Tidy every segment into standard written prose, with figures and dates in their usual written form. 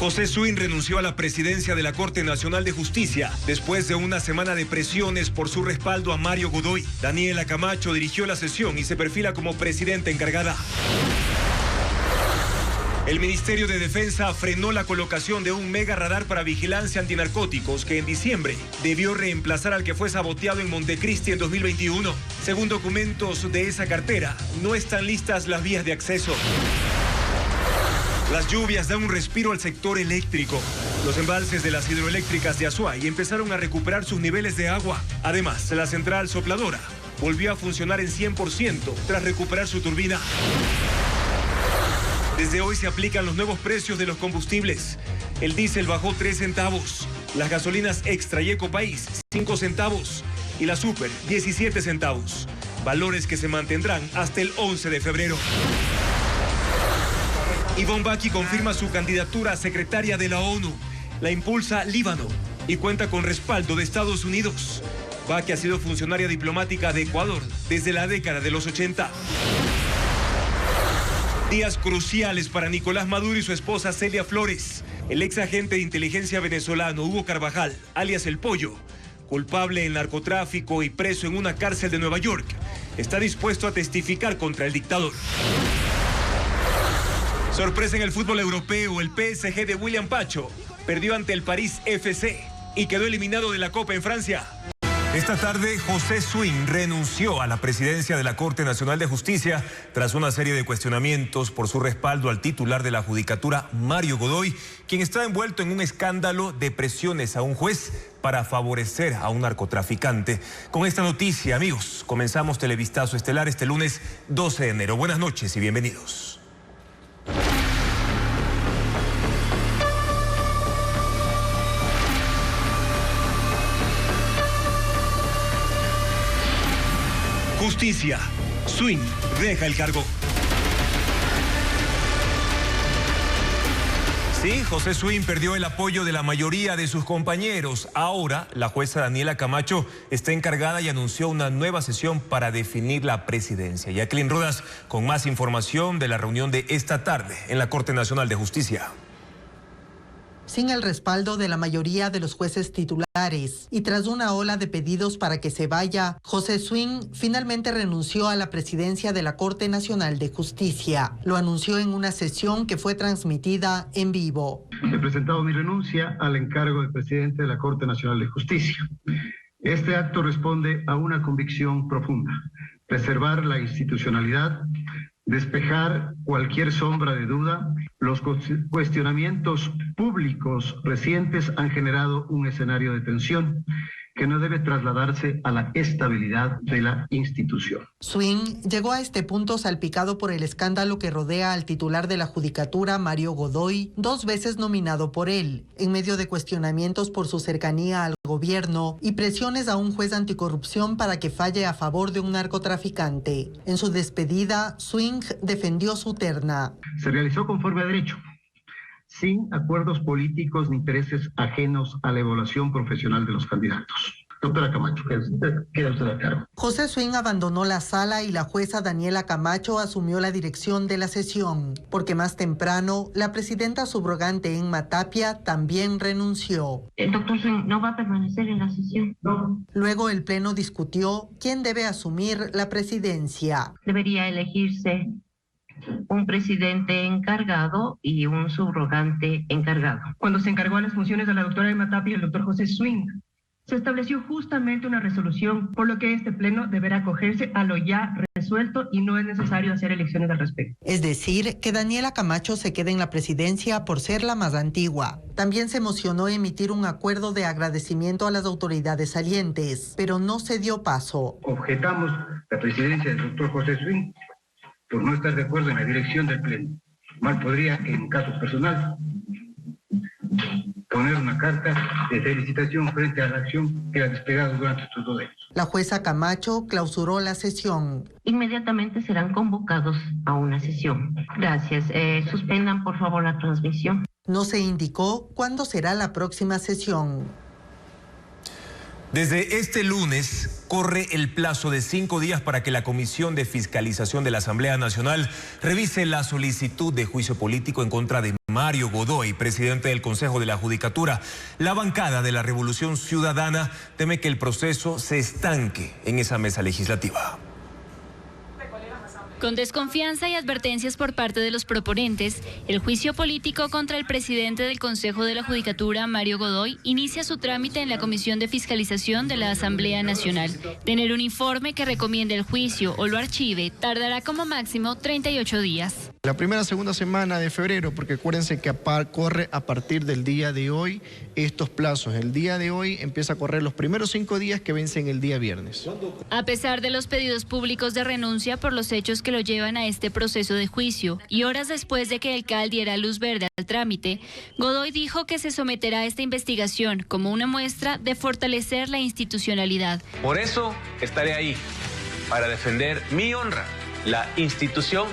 José Swing renunció a la presidencia de la Corte Nacional de Justicia después de una semana de presiones por su respaldo a Mario Godoy. Daniela Camacho dirigió la sesión y se perfila como presidenta encargada. El Ministerio de Defensa frenó la colocación de un mega radar para vigilancia antinarcóticos que en diciembre debió reemplazar al que fue saboteado en Montecristi en 2021. Según documentos de esa cartera, no están listas las vías de acceso. Las lluvias dan un respiro al sector eléctrico. Los embalses de las hidroeléctricas de Azuay empezaron a recuperar sus niveles de agua. Además, la central sopladora volvió a funcionar en 100% tras recuperar su turbina. Desde hoy se aplican los nuevos precios de los combustibles. El diésel bajó 3 centavos, las gasolinas Extra y Ecopaís 5 centavos y la Super 17 centavos. Valores que se mantendrán hasta el 11 de febrero. Ivonne Bacchi confirma su candidatura a secretaria de la ONU. La impulsa Líbano y cuenta con respaldo de Estados Unidos. Bacchi ha sido funcionaria diplomática de Ecuador desde la década de los 80. Días cruciales para Nicolás Maduro y su esposa Celia Flores. El ex agente de inteligencia venezolano Hugo Carvajal, alias El Pollo, culpable en narcotráfico y preso en una cárcel de Nueva York, está dispuesto a testificar contra el dictador. Sorpresa en el fútbol europeo, el PSG de William Pacho perdió ante el París FC y quedó eliminado de la Copa en Francia. Esta tarde, José Swing renunció a la presidencia de la Corte Nacional de Justicia tras una serie de cuestionamientos por su respaldo al titular de la Judicatura, Mario Godoy, quien está envuelto en un escándalo de presiones a un juez para favorecer a un narcotraficante. Con esta noticia, amigos, comenzamos Televistazo Estelar este lunes 12 de enero. Buenas noches y bienvenidos. Justicia. Swing deja el cargo. Sí, José Swing perdió el apoyo de la mayoría de sus compañeros. Ahora, la jueza Daniela Camacho está encargada y anunció una nueva sesión para definir la presidencia. Jacqueline Rodas con más información de la reunión de esta tarde en la Corte Nacional de Justicia. Sin el respaldo de la mayoría de los jueces titulares y tras una ola de pedidos para que se vaya, José Swing finalmente renunció a la presidencia de la Corte Nacional de Justicia. Lo anunció en una sesión que fue transmitida en vivo. He presentado mi renuncia al encargo de presidente de la Corte Nacional de Justicia. Este acto responde a una convicción profunda: preservar la institucionalidad, despejar cualquier sombra de duda. Los cuestionamientos públicos recientes han generado un escenario de tensión que no debe trasladarse a la estabilidad de la institución. Swing llegó a este punto salpicado por el escándalo que rodea al titular de la Judicatura, Mario Godoy, 2 veces nominado por él, en medio de cuestionamientos por su cercanía al gobierno y presiones a un juez anticorrupción para que falle a favor de un narcotraficante. En su despedida, Swing defendió su terna. Se realizó conforme a derecho, sin acuerdos políticos ni intereses ajenos a la evaluación profesional de los candidatos. Doctora Camacho, queda usted a cargo. José Swing abandonó la sala y la jueza Daniela Camacho asumió la dirección de la sesión, porque más temprano la presidenta subrogante Emma Tapia también renunció. El doctor Swing no va a permanecer en la sesión. No. Luego el pleno discutió quién debe asumir la presidencia. Debería elegirse un presidente encargado y un subrogante encargado. Cuando se encargó a las funciones de la doctora Emma Tapia y el doctor José Swing, se estableció justamente una resolución, por lo que este pleno deberá acogerse a lo ya resuelto y no es necesario hacer elecciones al respecto. Es decir, que Daniela Camacho se quede en la presidencia por ser la más antigua. También se emocionó emitir un acuerdo de agradecimiento a las autoridades salientes, pero no se dio paso. Objetamos la presidencia del doctor José Swing por no estar de acuerdo en la dirección del pleno. Mal podría, en caso personal, poner una carta de felicitación frente a la acción que ha desplegado durante estos 2 años. La jueza Camacho clausuró la sesión. Inmediatamente serán convocados a una sesión. Gracias. Suspendan, por favor, la transmisión. No se indicó cuándo será la próxima sesión. Desde este lunes corre el plazo de 5 días para que la Comisión de Fiscalización de la Asamblea Nacional revise la solicitud de juicio político en contra de Mario Godoy, presidente del Consejo de la Judicatura. La bancada de la Revolución Ciudadana teme que el proceso se estanque en esa mesa legislativa. Con desconfianza y advertencias por parte de los proponentes, el juicio político contra el presidente del Consejo de la Judicatura, Mario Godoy, inicia su trámite en la Comisión de Fiscalización de la Asamblea Nacional. Tener un informe que recomiende el juicio o lo archive tardará como máximo 38 días. La primera, segunda semana de febrero, porque acuérdense que corre a partir del día de hoy estos plazos. El día de hoy empieza a correr los primeros 5 días que vencen el día viernes. A pesar de los pedidos públicos de renuncia por los hechos que lo llevan a este proceso de juicio y horas después de que el CAL diera luz verde al trámite, Godoy dijo que se someterá a esta investigación como una muestra de fortalecer la institucionalidad. Por eso estaré ahí, para defender mi honra, la institución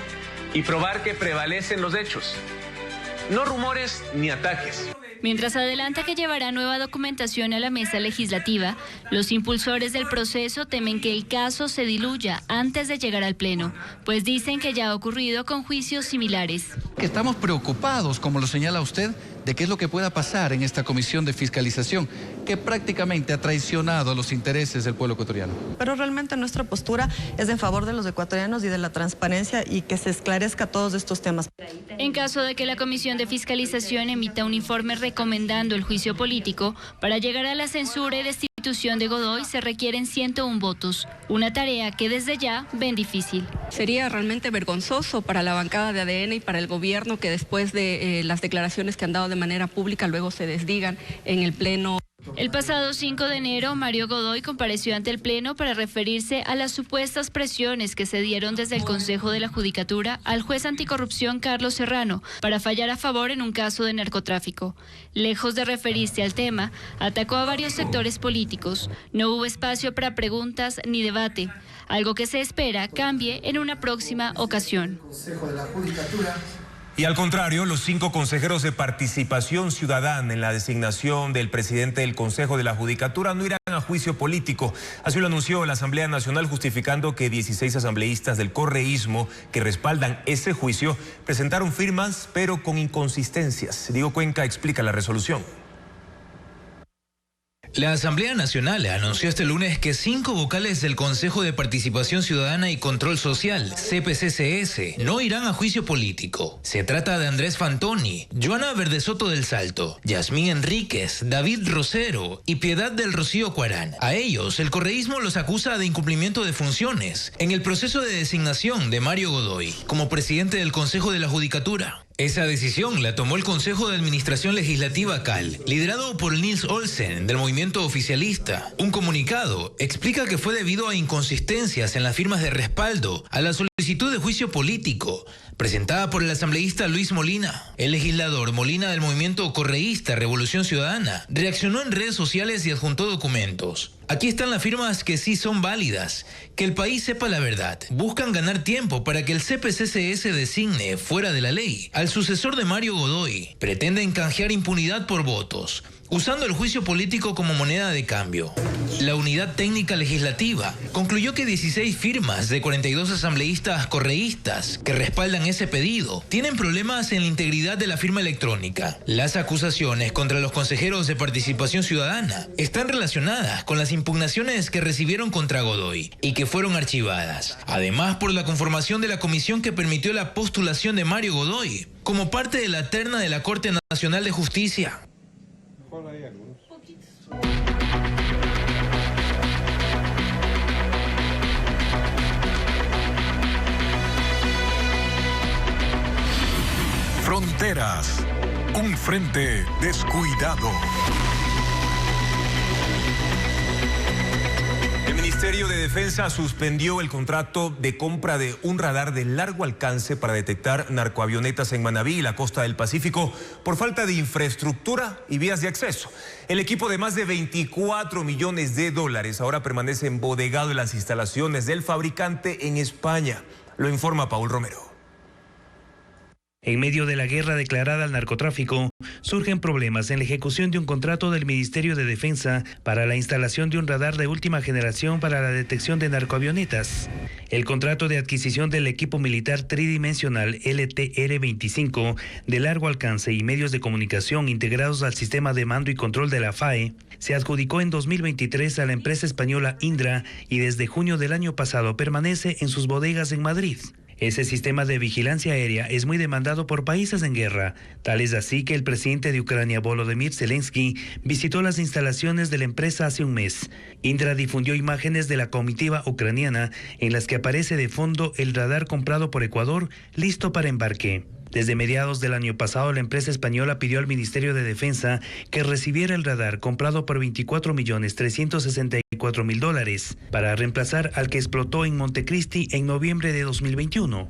y probar que prevalecen los hechos, no rumores ni ataques. Mientras adelanta que llevará nueva documentación a la mesa legislativa, los impulsores del proceso temen que el caso se diluya antes de llegar al Pleno, pues dicen que ya ha ocurrido con juicios similares. Estamos preocupados, como lo señala usted, de qué es lo que pueda pasar en esta comisión de fiscalización, que prácticamente ha traicionado los intereses del pueblo ecuatoriano. Pero realmente nuestra postura es en favor de los ecuatorianos y de la transparencia y que se esclarezca todos estos temas. En caso de que la comisión de fiscalización emita un informe recomendando el juicio político, para llegar a la censura y destitución de Godoy se requieren 101 votos, una tarea que desde ya ven difícil. Sería realmente vergonzoso para la bancada de ADN y para el gobierno que después de las declaraciones que han dado de manera pública luego se desdigan en el Pleno. El pasado 5 de enero, Mario Godoy compareció ante el Pleno para referirse a las supuestas presiones que se dieron desde el Consejo de la Judicatura al juez anticorrupción Carlos Serrano para fallar a favor en un caso de narcotráfico. Lejos de referirse al tema, atacó a varios sectores políticos. No hubo espacio para preguntas ni debate, algo que se espera cambie en una próxima ocasión. Y al contrario, los 5 consejeros de participación ciudadana en la designación del presidente del Consejo de la Judicatura no irán a juicio político. Así lo anunció la Asamblea Nacional, justificando que 16 asambleístas del correísmo que respaldan ese juicio presentaron firmas, pero con inconsistencias. Diego Cuenca explica la resolución. La Asamblea Nacional anunció este lunes que 5 vocales del Consejo de Participación Ciudadana y Control Social, CPCCS, no irán a juicio político. Se trata de Andrés Fantoni, Joana Verdesoto del Salto, Yasmín Enríquez, David Rosero y Piedad del Rocío Cuarán. A ellos, el correísmo los acusa de incumplimiento de funciones en el proceso de designación de Mario Godoy como presidente del Consejo de la Judicatura. Esa decisión la tomó el Consejo de Administración Legislativa CAL, liderado por Nils Olsen, del movimiento oficialista. Un comunicado explica que fue debido a inconsistencias en las firmas de respaldo a la solicitud de juicio político presentada por el asambleísta Luis Molina. El legislador Molina, del movimiento correísta Revolución Ciudadana, reaccionó en redes sociales y adjuntó documentos. Aquí están las firmas que sí son válidas. Que el país sepa la verdad. Buscan ganar tiempo para que el CPCCS designe, fuera de la ley, al sucesor de Mario Godoy. Pretenden canjear impunidad por votos, usando el juicio político como moneda de cambio. La Unidad Técnica Legislativa concluyó que 16 firmas de 42 asambleístas correístas que respaldan ese pedido tienen problemas en la integridad de la firma electrónica. Las acusaciones contra los consejeros de Participación Ciudadana están relacionadas con las impugnaciones que recibieron contra Godoy y que fueron archivadas. Además, por la conformación de la comisión que permitió la postulación de Mario Godoy como parte de la terna de la Corte Nacional de Justicia. Fronteras, un frente descuidado. El Ministerio de Defensa suspendió el contrato de compra de un radar de largo alcance para detectar narcoavionetas en Manabí y la costa del Pacífico por falta de infraestructura y vías de acceso. El equipo de más de 24 millones de dólares ahora permanece embodegado en las instalaciones del fabricante en España. Lo informa Paul Romero. En medio de la guerra declarada al narcotráfico, surgen problemas en la ejecución de un contrato del Ministerio de Defensa para la instalación de un radar de última generación para la detección de narcoavionetas. El contrato de adquisición del equipo militar tridimensional LTR-25 de largo alcance y medios de comunicación integrados al sistema de mando y control de la FAE se adjudicó en 2023 a la empresa española Indra y desde junio del año pasado permanece en sus bodegas en Madrid. Ese sistema de vigilancia aérea es muy demandado por países en guerra. Tal es así que el presidente de Ucrania, Volodymyr Zelensky, visitó las instalaciones de la empresa hace un mes. Indra difundió imágenes de la comitiva ucraniana en las que aparece de fondo el radar comprado por Ecuador, listo para embarque. Desde mediados del año pasado, la empresa española pidió al Ministerio de Defensa que recibiera el radar comprado por $24.364.000 para reemplazar al que explotó en Montecristi en noviembre de 2021.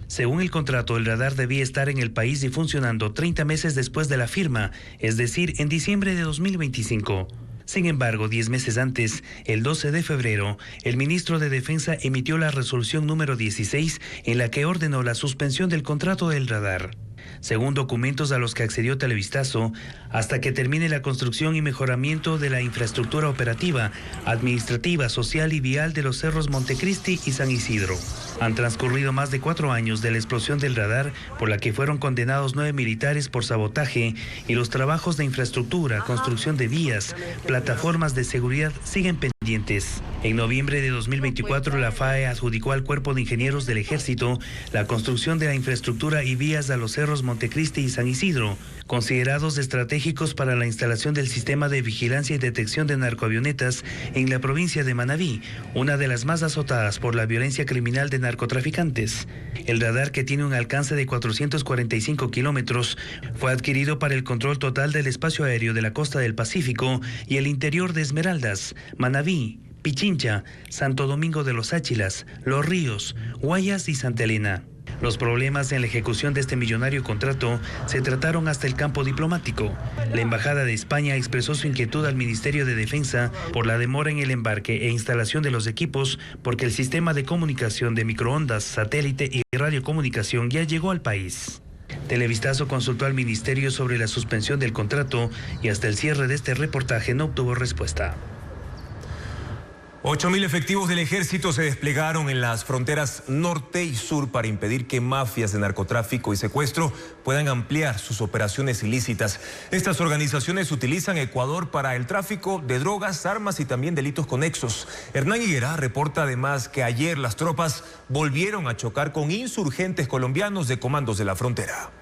Según el contrato, el radar debía estar en el país y funcionando 30 meses después de la firma, es decir, en diciembre de 2025. Sin embargo, 10 meses antes, el 12 de febrero, el ministro de Defensa emitió la resolución número 16 en la que ordenó la suspensión del contrato del radar. Según documentos a los que accedió Televistazo, hasta que termine la construcción y mejoramiento de la infraestructura operativa, administrativa, social y vial de los cerros Montecristi y San Isidro. Han transcurrido más de 4 años de la explosión del radar, por la que fueron condenados 9 militares por sabotaje, y los trabajos de infraestructura, construcción de vías, plataformas de seguridad siguen pendientes. En noviembre de 2024, la FAE adjudicó al Cuerpo de Ingenieros del Ejército la construcción de la infraestructura y vías a los cerros Montecristi y San Isidro, considerados estratégicos para la instalación del sistema de vigilancia y detección de narcoavionetas en la provincia de Manabí, una de las más azotadas por la violencia criminal de narcotraficantes. El radar, que tiene un alcance de 445 kilómetros, fue adquirido para el control total del espacio aéreo de la costa del Pacífico y el interior de Esmeraldas, Manabí, Pichincha, Santo Domingo de los Áchilas, Los Ríos, Guayas y Santa Elena. Los problemas en la ejecución de este millonario contrato se trataron hasta el campo diplomático. La Embajada de España expresó su inquietud al Ministerio de Defensa por la demora en el embarque e instalación de los equipos, porque el sistema de comunicación de microondas, satélite y radiocomunicación ya llegó al país. Televistazo consultó al ministerio sobre la suspensión del contrato y hasta el cierre de este reportaje no obtuvo respuesta. 8.000 efectivos del ejército se desplegaron en las fronteras norte y sur para impedir que mafias de narcotráfico y secuestro puedan ampliar sus operaciones ilícitas. Estas organizaciones utilizan Ecuador para el tráfico de drogas, armas y también delitos conexos. Hernán Higuera reporta además que ayer las tropas volvieron a chocar con insurgentes colombianos de comandos de la frontera.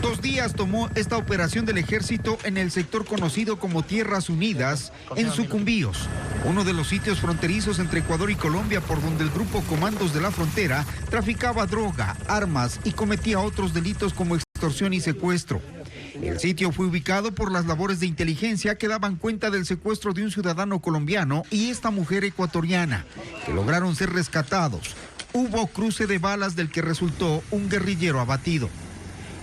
2 días tomó esta operación del ejército en el sector conocido como Tierras Unidas, en Sucumbíos, uno de los sitios fronterizos entre Ecuador y Colombia por donde el grupo Comandos de la Frontera traficaba droga, armas y cometía otros delitos como extorsión y secuestro. El sitio fue ubicado por las labores de inteligencia que daban cuenta del secuestro de un ciudadano colombiano y esta mujer ecuatoriana, que lograron ser rescatados. Hubo cruce de balas del que resultó un guerrillero abatido.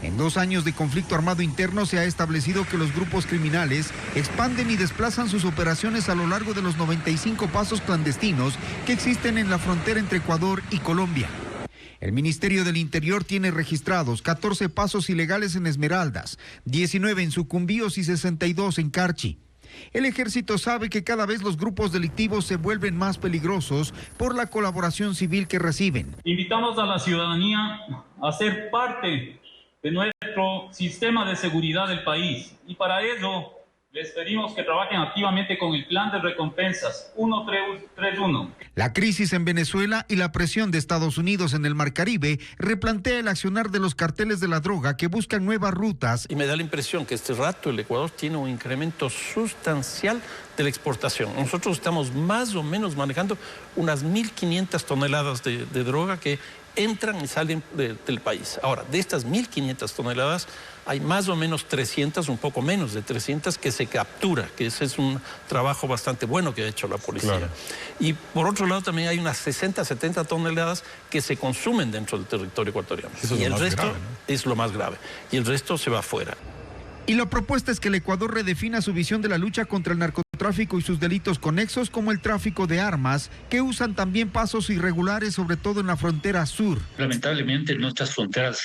En 2 años de conflicto armado interno se ha establecido que los grupos criminales expanden y desplazan sus operaciones a lo largo de los 95 pasos clandestinos que existen en la frontera entre Ecuador y Colombia. El Ministerio del Interior tiene registrados 14 pasos ilegales en Esmeraldas, 19 en Sucumbíos y 62 en Carchi. El ejército sabe que cada vez los grupos delictivos se vuelven más peligrosos por la colaboración civil que reciben. Invitamos a la ciudadanía a ser parte de nuestro sistema de seguridad del país y para ello les pedimos que trabajen activamente con el plan de recompensas 1331. La crisis en Venezuela y la presión de Estados Unidos en el Mar Caribe replantea el accionar de los carteles de la droga que buscan nuevas rutas. Y me da la impresión que este rato el Ecuador tiene un incremento sustancial de la exportación. Nosotros estamos más o menos manejando unas 1.500 toneladas de droga que entran y salen del país. Ahora, de estas 1.500 toneladas, hay más o menos 300, un poco menos de 300, que se captura, que ese es un trabajo bastante bueno que ha hecho la policía. Claro. Y por otro lado también hay unas 60, 70 toneladas que se consumen dentro del territorio ecuatoriano. Y el resto grave, ¿no? Es lo más grave. Y el resto se va afuera. Y la propuesta es que el Ecuador redefina su visión de la lucha contra el narcotráfico narcotráfico y sus delitos conexos como el tráfico de armas, que usan también pasos irregulares, sobre todo en la frontera sur. Lamentablemente nuestras fronteras,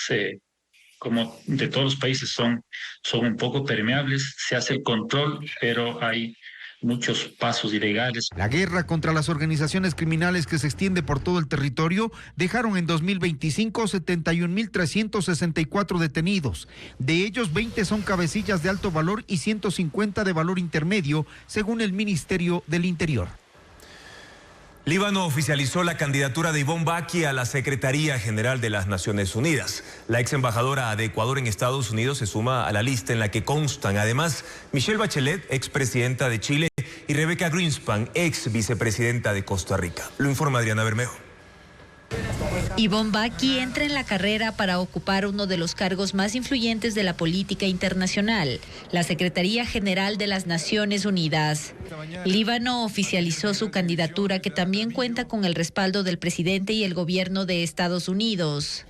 como de todos los países, son un poco permeables. Se hace el control, pero hay muchos pasos ilegales. La guerra contra las organizaciones criminales, que se extiende por todo el territorio, dejaron en 2025 71.364 detenidos. De ellos, 20 son cabecillas de alto valor y 150 de valor intermedio, según el Ministerio del Interior. Líbano oficializó la candidatura de Ivonne Baqui a la Secretaría General de las Naciones Unidas. La ex embajadora de Ecuador en Estados Unidos se suma a la lista en la que constan además Michelle Bachelet, expresidenta de Chile, y Rebecca Greenspan, ex vicepresidenta de Costa Rica. Lo informa Adriana Bermejo. Ivonne Baqui entra en la carrera para ocupar uno de los cargos más influyentes de la política internacional, la Secretaría General de las Naciones Unidas. Líbano oficializó su candidatura, que también cuenta con el respaldo del presidente y el gobierno de Estados Unidos.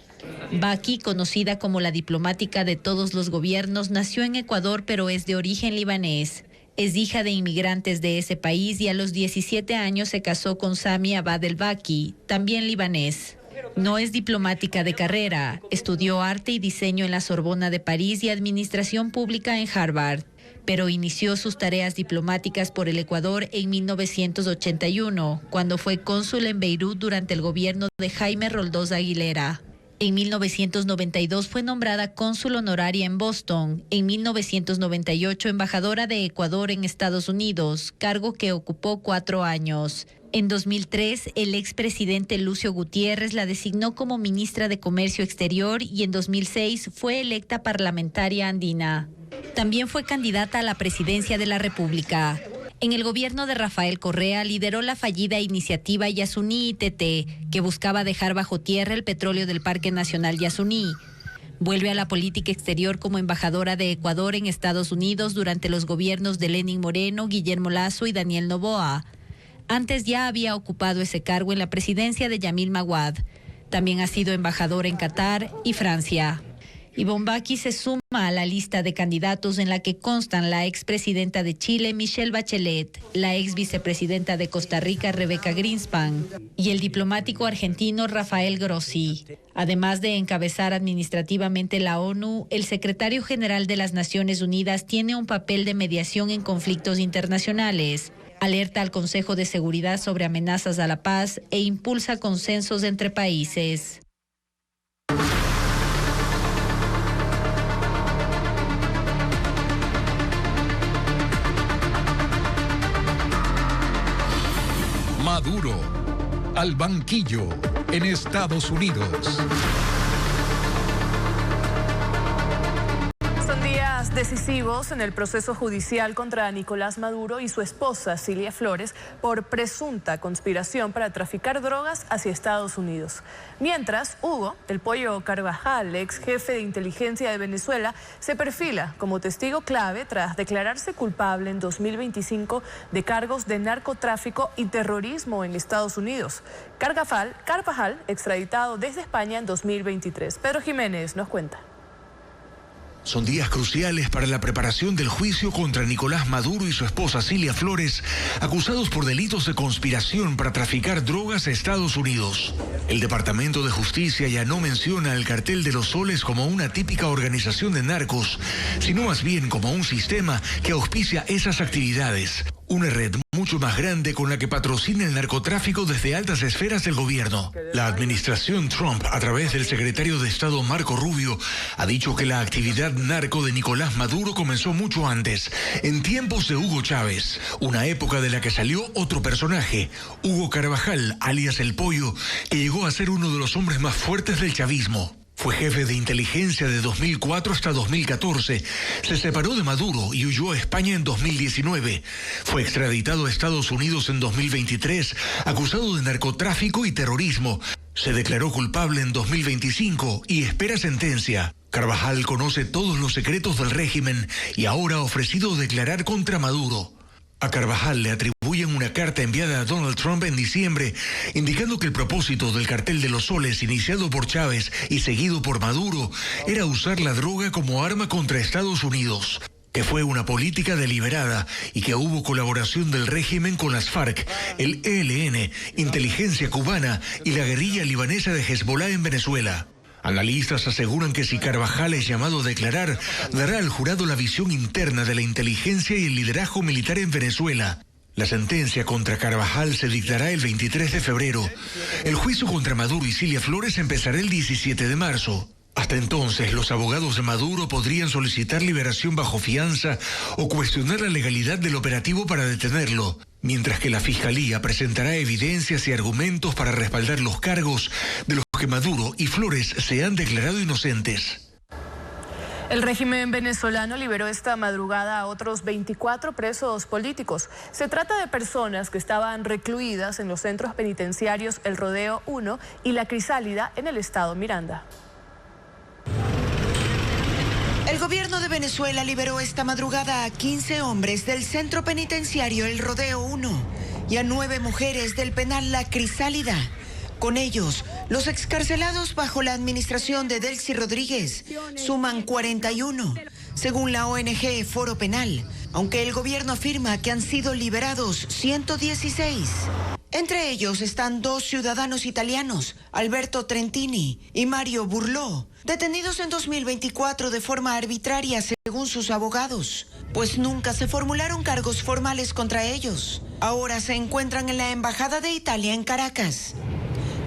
Baqui, conocida como la diplomática de todos los gobiernos, nació en Ecuador pero es de origen libanés. Es hija de inmigrantes de ese país y a los 17 años se casó con Sami Abad el-Baqi, también libanés. No es diplomática de carrera, estudió arte y diseño en la Sorbona de París y administración pública en Harvard, pero inició sus tareas diplomáticas por el Ecuador en 1981, cuando fue cónsul en Beirut durante el gobierno de Jaime Roldós Aguilera. En 1992 fue nombrada cónsul honoraria en Boston. En 1998 embajadora de Ecuador en Estados Unidos, cargo que ocupó 4 años. En 2003, el expresidente Lucio Gutiérrez la designó como ministra de Comercio Exterior y en 2006 fue electa parlamentaria andina. También fue candidata a la presidencia de la República. En el gobierno de Rafael Correa lideró la fallida iniciativa Yasuní ITT, que buscaba dejar bajo tierra el petróleo del Parque Nacional Yasuní. Vuelve a la política exterior como embajadora de Ecuador en Estados Unidos durante los gobiernos de Lenín Moreno, Guillermo Lasso y Daniel Noboa. Antes ya había ocupado ese cargo en la presidencia de Yamil Maguad. También ha sido embajadora en Qatar y Francia. Ivonne Baqui se suma a la lista de candidatos en la que constan la expresidenta de Chile, Michelle Bachelet, la ex vicepresidenta de Costa Rica, Rebecca Greenspan, y el diplomático argentino Rafael Grossi. Además de encabezar administrativamente la ONU, el secretario general de las Naciones Unidas tiene un papel de mediación en conflictos internacionales. Alerta al Consejo de Seguridad sobre amenazas a la paz e impulsa consensos entre países. Maduro al banquillo en Estados Unidos. Son días decisivos en el proceso judicial contra Nicolás Maduro y su esposa Cilia Flores por presunta conspiración para traficar drogas hacia Estados Unidos. Mientras, Hugo, el Pollo Carvajal, ex jefe de inteligencia de Venezuela, se perfila como testigo clave tras declararse culpable en 2025 de cargos de narcotráfico y terrorismo en Estados Unidos. Carvajal, extraditado desde España en 2023. Pedro Jiménez nos cuenta. Son días cruciales para la preparación del juicio contra Nicolás Maduro y su esposa Cilia Flores, acusados por delitos de conspiración para traficar drogas a Estados Unidos. El Departamento de Justicia ya no menciona al Cartel de los Soles como una típica organización de narcos, sino más bien como un sistema que auspicia esas actividades. Una red mucho más grande con la que patrocina el narcotráfico desde altas esferas del gobierno. La administración Trump, a través del secretario de Estado Marco Rubio, ha dicho que la actividad narco de Nicolás Maduro comenzó mucho antes, en tiempos de Hugo Chávez, una época de la que salió otro personaje, Hugo Carvajal, alias El Pollo, que llegó a ser uno de los hombres más fuertes del chavismo. Fue jefe de inteligencia de 2004 hasta 2014. Se separó de Maduro y huyó a España en 2019. Fue extraditado a Estados Unidos en 2023, acusado de narcotráfico y terrorismo. Se declaró culpable en 2025 y espera sentencia. Carvajal conoce todos los secretos del régimen y ahora ha ofrecido declarar contra Maduro. A Carvajal le atribuyen una carta enviada a Donald Trump en diciembre, indicando que el propósito del Cartel de los Soles, iniciado por Chávez y seguido por Maduro, era usar la droga como arma contra Estados Unidos. que fue una política deliberada y que hubo colaboración del régimen con las FARC, el ELN, inteligencia cubana y la guerrilla libanesa de Hezbollah en Venezuela. Analistas aseguran que si Carvajal es llamado a declarar, dará al jurado la visión interna de la inteligencia y el liderazgo militar en Venezuela. La sentencia contra Carvajal se dictará el 23 de febrero. El juicio contra Maduro y Cilia Flores empezará el 17 de marzo. Hasta entonces, los abogados de Maduro podrían solicitar liberación bajo fianza o cuestionar la legalidad del operativo para detenerlo, mientras que la Fiscalía presentará evidencias y argumentos para respaldar los cargos de los que Maduro y Flores se han declarado inocentes. El régimen venezolano liberó esta madrugada a otros 24 presos políticos. Se trata de personas que estaban recluidas en los centros penitenciarios El Rodeo 1 y La Crisálida en el estado Miranda. El gobierno de Venezuela liberó esta madrugada a 15 hombres del centro penitenciario El Rodeo 1 y a 9 mujeres del penal La Crisálida. Con ellos, los excarcelados bajo la administración de Delcy Rodríguez suman 41, según la ONG Foro Penal, aunque el gobierno afirma que han sido liberados 116. Entre ellos están 2 ciudadanos italianos, Alberto Trentini y Mario Burlò, detenidos en 2024 de forma arbitraria según sus abogados, pues nunca se formularon cargos formales contra ellos. Ahora se encuentran en la Embajada de Italia en Caracas.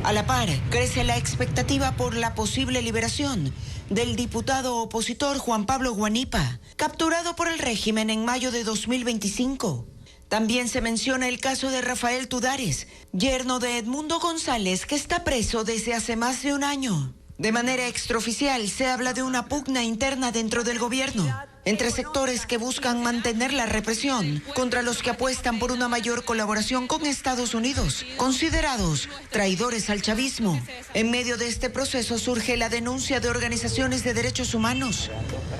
A la par, crece la expectativa por la posible liberación del diputado opositor Juan Pablo Guanipa, capturado por el régimen en mayo de 2025. También se menciona el caso de Rafael Tudares, yerno de Edmundo González, que está preso desde hace más de un año. De manera extraoficial, se habla de una pugna interna dentro del gobierno, entre sectores que buscan mantener la represión contra los que apuestan por una mayor colaboración con Estados Unidos, considerados traidores al chavismo. En medio de este proceso surge la denuncia de organizaciones de derechos humanos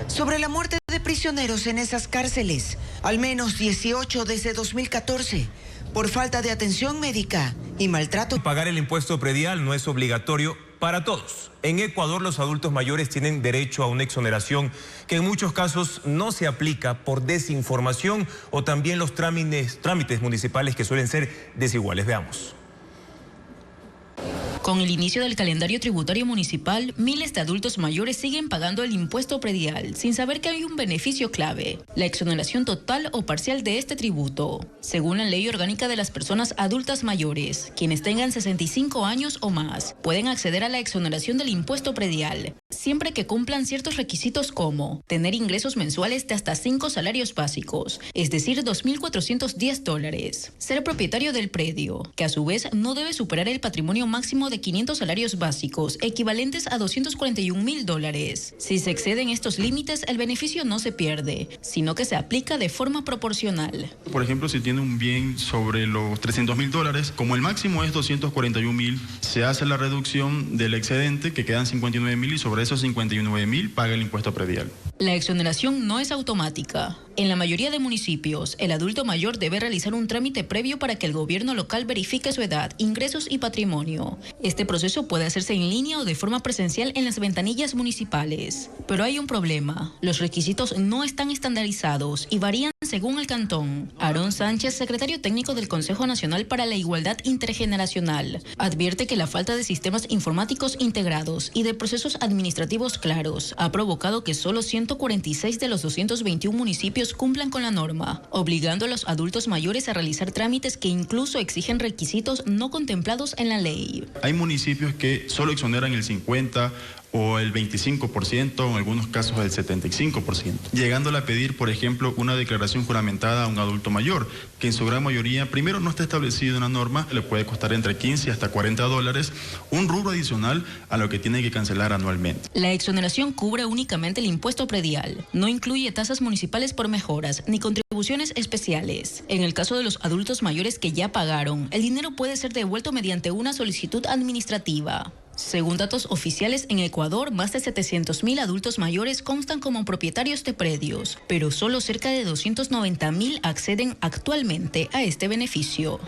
sobre la muerte de prisioneros en esas cárceles, al menos 18 desde 2014, por falta de atención médica y maltrato. Pagar el impuesto predial no es obligatorio para todos. En Ecuador, los adultos mayores tienen derecho a una exoneración que en muchos casos no se aplica por desinformación o también los trámites municipales que suelen ser desiguales. Veamos. Con el inicio del calendario tributario municipal, miles de adultos mayores siguen pagando el impuesto predial sin saber que hay un beneficio clave, la exoneración total o parcial de este tributo. Según la Ley Orgánica de las Personas Adultas Mayores, quienes tengan 65 años o más pueden acceder a la exoneración del impuesto predial, siempre que cumplan ciertos requisitos como tener ingresos mensuales de hasta 5 salarios básicos, es decir, $2.410, ser propietario del predio, que a su vez no debe superar el patrimonio máximo de 500 salarios básicos, equivalentes a $241.000. Si se exceden estos límites, el beneficio no se pierde, sino que se aplica de forma proporcional. Por ejemplo, si tiene un bien sobre los $300.000, como el máximo es $241.000, se hace la reducción del excedente, que quedan $59.000, y sobre esos $59.000 paga el impuesto predial. La exoneración no es automática. En la mayoría de municipios, el adulto mayor debe realizar un trámite previo para que el gobierno local verifique su edad, ingresos y patrimonio. Este proceso puede hacerse en línea o de forma presencial en las ventanillas municipales. Pero hay un problema. Los requisitos no están estandarizados y varían según el cantón. Aarón Sánchez, secretario técnico del Consejo Nacional para la Igualdad Intergeneracional, advierte que la falta de sistemas informáticos integrados y de procesos administrativos claros ha provocado que solo 146 de los 221 municipios cumplan con la norma, obligando a los adultos mayores a realizar trámites que incluso exigen requisitos no contemplados en la ley. Hay municipios que solo exoneran el 50% o el 25%, en algunos casos el 75%, llegándole a pedir, por ejemplo, una declaración juramentada a un adulto mayor, que en su gran mayoría, primero, no está establecido una norma, le puede costar entre $15 hasta $40, un rubro adicional a lo que tiene que cancelar anualmente. La exoneración cubre únicamente el impuesto predial, no incluye tasas municipales por mejoras ni contribuciones especiales. En el caso de los adultos mayores que ya pagaron, el dinero puede ser devuelto mediante una solicitud administrativa. Según datos oficiales, en Ecuador, más de 700.000 adultos mayores constan como propietarios de predios, pero solo cerca de 290.000 acceden actualmente a este beneficio.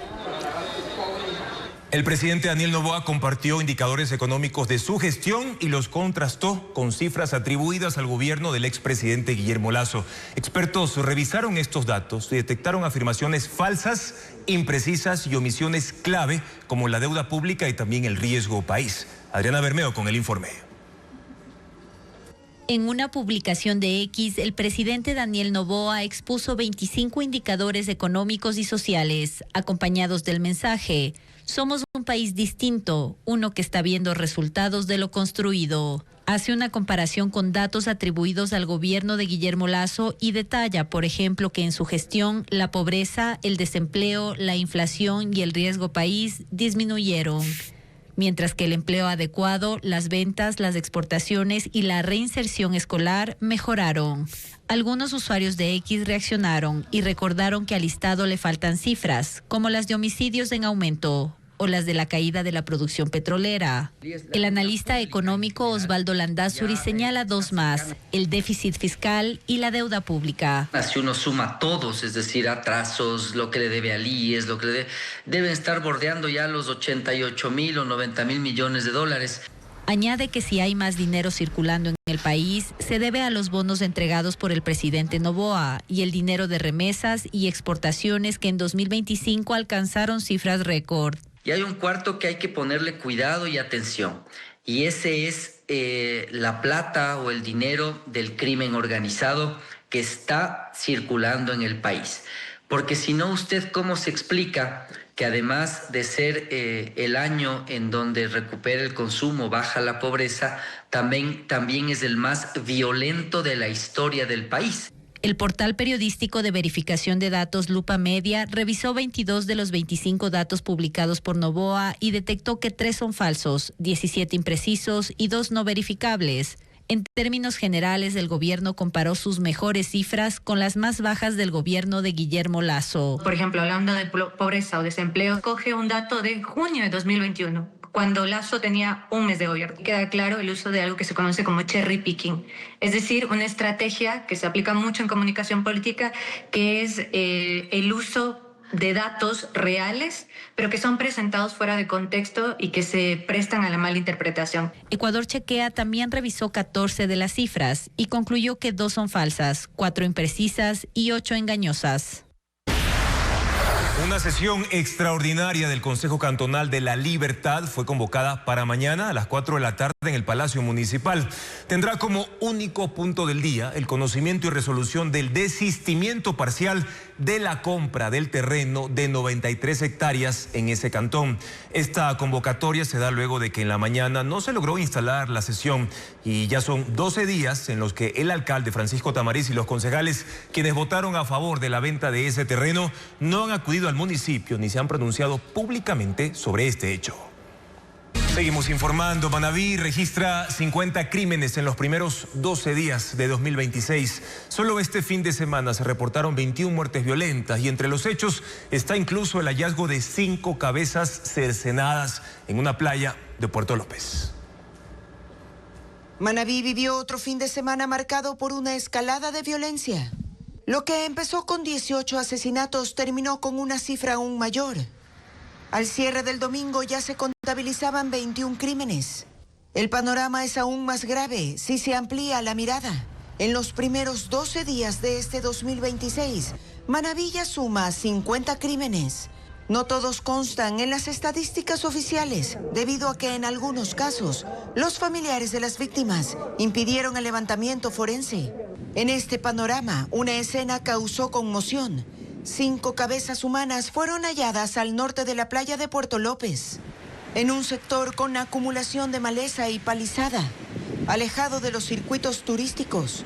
El presidente Daniel Noboa compartió indicadores económicos de su gestión y los contrastó con cifras atribuidas al gobierno del expresidente Guillermo Lasso. Expertos revisaron estos datos y detectaron afirmaciones falsas, imprecisas y omisiones clave como la deuda pública y también el riesgo país. Adriana Bermeo con el informe. En una publicación de X, el presidente Daniel Noboa expuso 25 indicadores económicos y sociales, acompañados del mensaje: somos un país distinto, uno que está viendo resultados de lo construido. Hace una comparación con datos atribuidos al gobierno de Guillermo Lasso y detalla, por ejemplo, que en su gestión la pobreza, el desempleo, la inflación y el riesgo país disminuyeron, mientras que el empleo adecuado, las ventas, las exportaciones y la reinserción escolar mejoraron. Algunos usuarios de X reaccionaron y recordaron que al listado le faltan cifras, como las de homicidios en aumento o las de la caída de la producción petrolera. El analista económico Osvaldo Landázuri señala dos más: el déficit fiscal y la deuda pública. Si uno suma todos, es decir, atrasos, lo que le debe al IES, lo que deben estar bordeando ya los 88.000 o 90.000 millones de dólares. Añade que si hay más dinero circulando en el país, se debe a los bonos entregados por el presidente Noboa y el dinero de remesas y exportaciones que en 2025 alcanzaron cifras récord. Y hay un cuarto que hay que ponerle cuidado y atención, y ese es la plata o el dinero del crimen organizado que está circulando en el país. Porque si no, ¿usted cómo se explica que además de ser el año en donde recupera el consumo, baja la pobreza, también es el más violento de la historia del país? El portal periodístico de verificación de datos Lupa Media revisó 22 de los 25 datos publicados por Noboa y detectó que 3 son falsos, 17 imprecisos y 2 no verificables. En términos generales, el gobierno comparó sus mejores cifras con las más bajas del gobierno de Guillermo Lasso. Por ejemplo, hablando de pobreza o desempleo, coge un dato de junio de 2021. Cuando Lasso tenía un mes de gobierno. Queda claro el uso de algo que se conoce como cherry picking, es decir, una estrategia que se aplica mucho en comunicación política, que es el uso de datos reales, pero que son presentados fuera de contexto y que se prestan a la mala interpretación. Ecuador Chequea también revisó 14 de las cifras y concluyó que 2 son falsas, 4 imprecisas y 8 engañosas. Una sesión extraordinaria del Consejo Cantonal de la Libertad fue convocada para mañana a las 4 de la tarde en el Palacio Municipal. Tendrá como único punto del día el conocimiento y resolución del desistimiento parcial de la compra del terreno de 93 hectáreas en ese cantón. Esta convocatoria se da luego de que en la mañana no se logró instalar la sesión y ya son 12 días en los que el alcalde Francisco Tamariz y los concejales, quienes votaron a favor de la venta de ese terreno, no han acudido al municipio ni se han pronunciado públicamente sobre este hecho. Seguimos informando. Manabí registra 50 crímenes en los primeros 12 días de 2026. Solo este fin de semana se reportaron 21 muertes violentas y entre los hechos está incluso el hallazgo de 5 cabezas cercenadas en una playa de Puerto López. Manabí vivió otro fin de semana marcado por una escalada de violencia. Lo que empezó con 18 asesinatos terminó con una cifra aún mayor. Al cierre del domingo ya se contabilizaban 21 crímenes. El panorama es aún más grave si se amplía la mirada. En los primeros 12 días de este 2026, Manabí ya suma 50 crímenes. No todos constan en las estadísticas oficiales, debido a que en algunos casos, los familiares de las víctimas impidieron el levantamiento forense. En este panorama, una escena causó conmoción. 5 cabezas humanas fueron halladas al norte de la playa de Puerto López, en un sector con acumulación de maleza y palizada, alejado de los circuitos turísticos.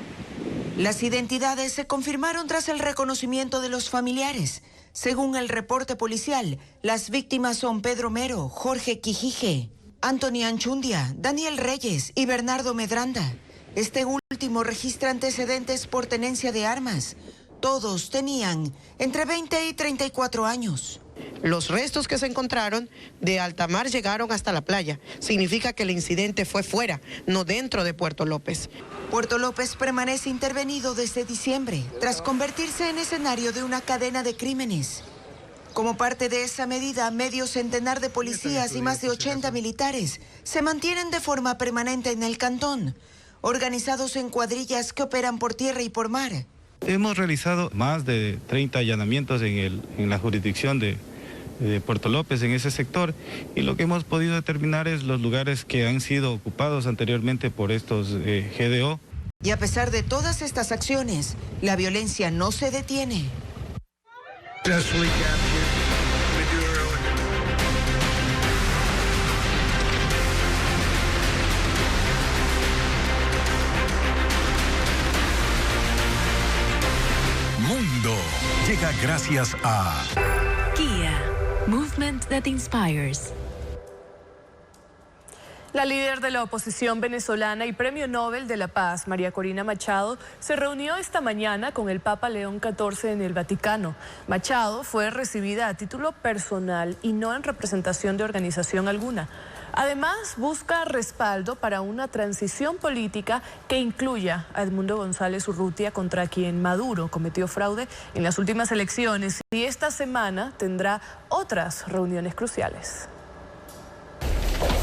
Las identidades se confirmaron tras el reconocimiento de los familiares. Según el reporte policial, las víctimas son Pedro Mero, Jorge Quijije, Anthony Anchundia, Daniel Reyes y Bernardo Medranda. Este último registra antecedentes por tenencia de armas. Todos tenían entre 20 y 34 años. Los restos que se encontraron de alta mar llegaron hasta la playa. Significa que el incidente fue fuera, no dentro de Puerto López. Puerto López permanece intervenido desde diciembre, tras convertirse en escenario de una cadena de crímenes. Como parte de esa medida, medio centenar de policías y más de 80 militares se mantienen de forma permanente en el cantón, organizados en cuadrillas que operan por tierra y por mar. Hemos realizado más de 30 allanamientos en la jurisdicción de Puerto López, en ese sector, y lo que hemos podido determinar es los lugares que han sido ocupados anteriormente por estos GDO. Y a pesar de todas estas acciones, la violencia no se detiene. Mundo llega gracias a Kia, movement that inspires. La líder de la oposición venezolana y Premio Nobel de la Paz, María Corina Machado, se reunió esta mañana con el Papa León XIV en el Vaticano. Machado fue recibida a título personal y no en representación de organización alguna. Además, busca respaldo para una transición política que incluya a Edmundo González Urrutia, contra quien Maduro cometió fraude en las últimas elecciones, y esta semana tendrá otras reuniones cruciales.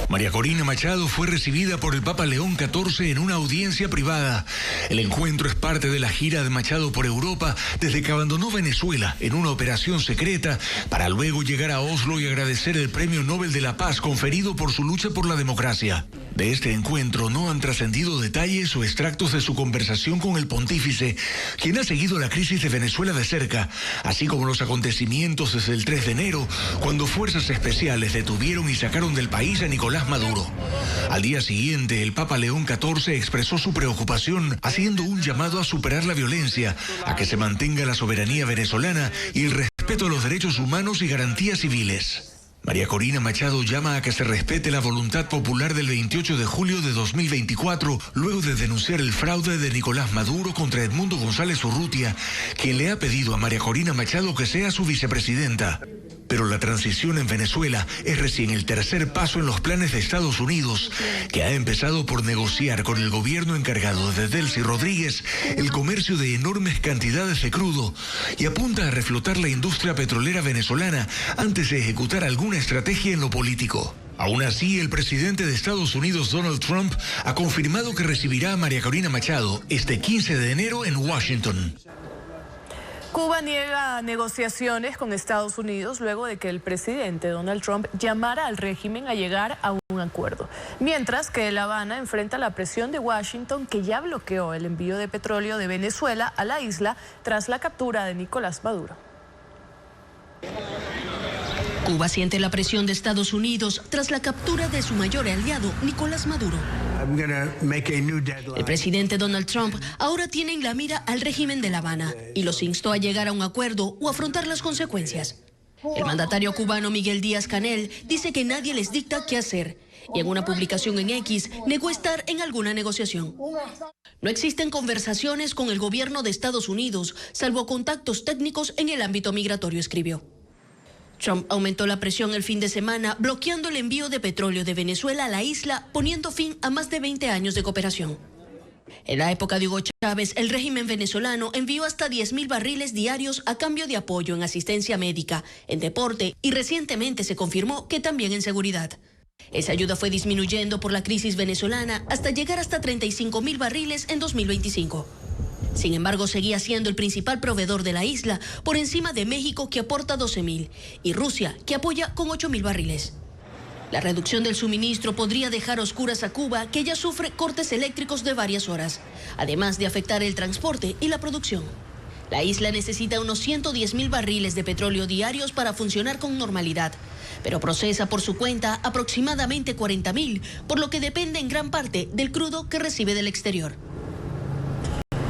María Corina Machado fue recibida por el Papa León XIV en una audiencia privada. El encuentro es parte de la gira de Machado por Europa desde que abandonó Venezuela en una operación secreta para luego llegar a Oslo y agradecer el Premio Nobel de la Paz conferido por su lucha por la democracia. De este encuentro no han trascendido detalles o extractos de su conversación con el pontífice, quien ha seguido la crisis de Venezuela de cerca, así como los acontecimientos desde el 3 de enero, cuando fuerzas especiales detuvieron y sacaron del país a Nicolás Maduro. Al día siguiente, el Papa León XIV expresó su preocupación, haciendo un llamado a superar la violencia, a que se mantenga la soberanía venezolana y el respeto a los derechos humanos y garantías civiles. María Corina Machado llama a que se respete la voluntad popular del 28 de julio de 2024, luego de denunciar el fraude de Nicolás Maduro contra Edmundo González Urrutia, quien le ha pedido a María Corina Machado que sea su vicepresidenta. Pero la transición en Venezuela es recién el tercer paso en los planes de Estados Unidos, que ha empezado por negociar con el gobierno encargado de Delcy Rodríguez el comercio de enormes cantidades de crudo y apunta a reflotar la industria petrolera venezolana antes de ejecutar alguna estrategia en lo político. Aún así, el presidente de Estados Unidos, Donald Trump, ha confirmado que recibirá a María Corina Machado este 15 de enero en Washington. Cuba niega negociaciones con Estados Unidos luego de que el presidente Donald Trump llamara al régimen a llegar a un acuerdo, mientras que La Habana enfrenta la presión de Washington, que ya bloqueó el envío de petróleo de Venezuela a la isla tras la captura de Nicolás Maduro. Cuba siente la presión de Estados Unidos tras la captura de su mayor aliado, Nicolás Maduro. El presidente Donald Trump ahora tiene en la mira al régimen de La Habana y los instó a llegar a un acuerdo o afrontar las consecuencias. El mandatario cubano Miguel Díaz-Canel dice que nadie les dicta qué hacer y en una publicación en X negó estar en alguna negociación. No existen conversaciones con el gobierno de Estados Unidos, salvo contactos técnicos en el ámbito migratorio, escribió. Trump aumentó la presión el fin de semana, bloqueando el envío de petróleo de Venezuela a la isla, poniendo fin a más de 20 años de cooperación. En la época de Hugo Chávez, el régimen venezolano envió hasta 10.000 barriles diarios a cambio de apoyo en asistencia médica, en deporte y recientemente se confirmó que también en seguridad. Esa ayuda fue disminuyendo por la crisis venezolana hasta llegar hasta 35.000 barriles en 2025. Sin embargo, seguía siendo el principal proveedor de la isla, por encima de México, que aporta 12.000, y Rusia, que apoya con 8.000 barriles. La reducción del suministro podría dejar a oscuras a Cuba, que ya sufre cortes eléctricos de varias horas, además de afectar el transporte y la producción. La isla necesita unos 110.000 barriles de petróleo diarios para funcionar con normalidad, pero procesa por su cuenta aproximadamente 40.000, por lo que depende en gran parte del crudo que recibe del exterior.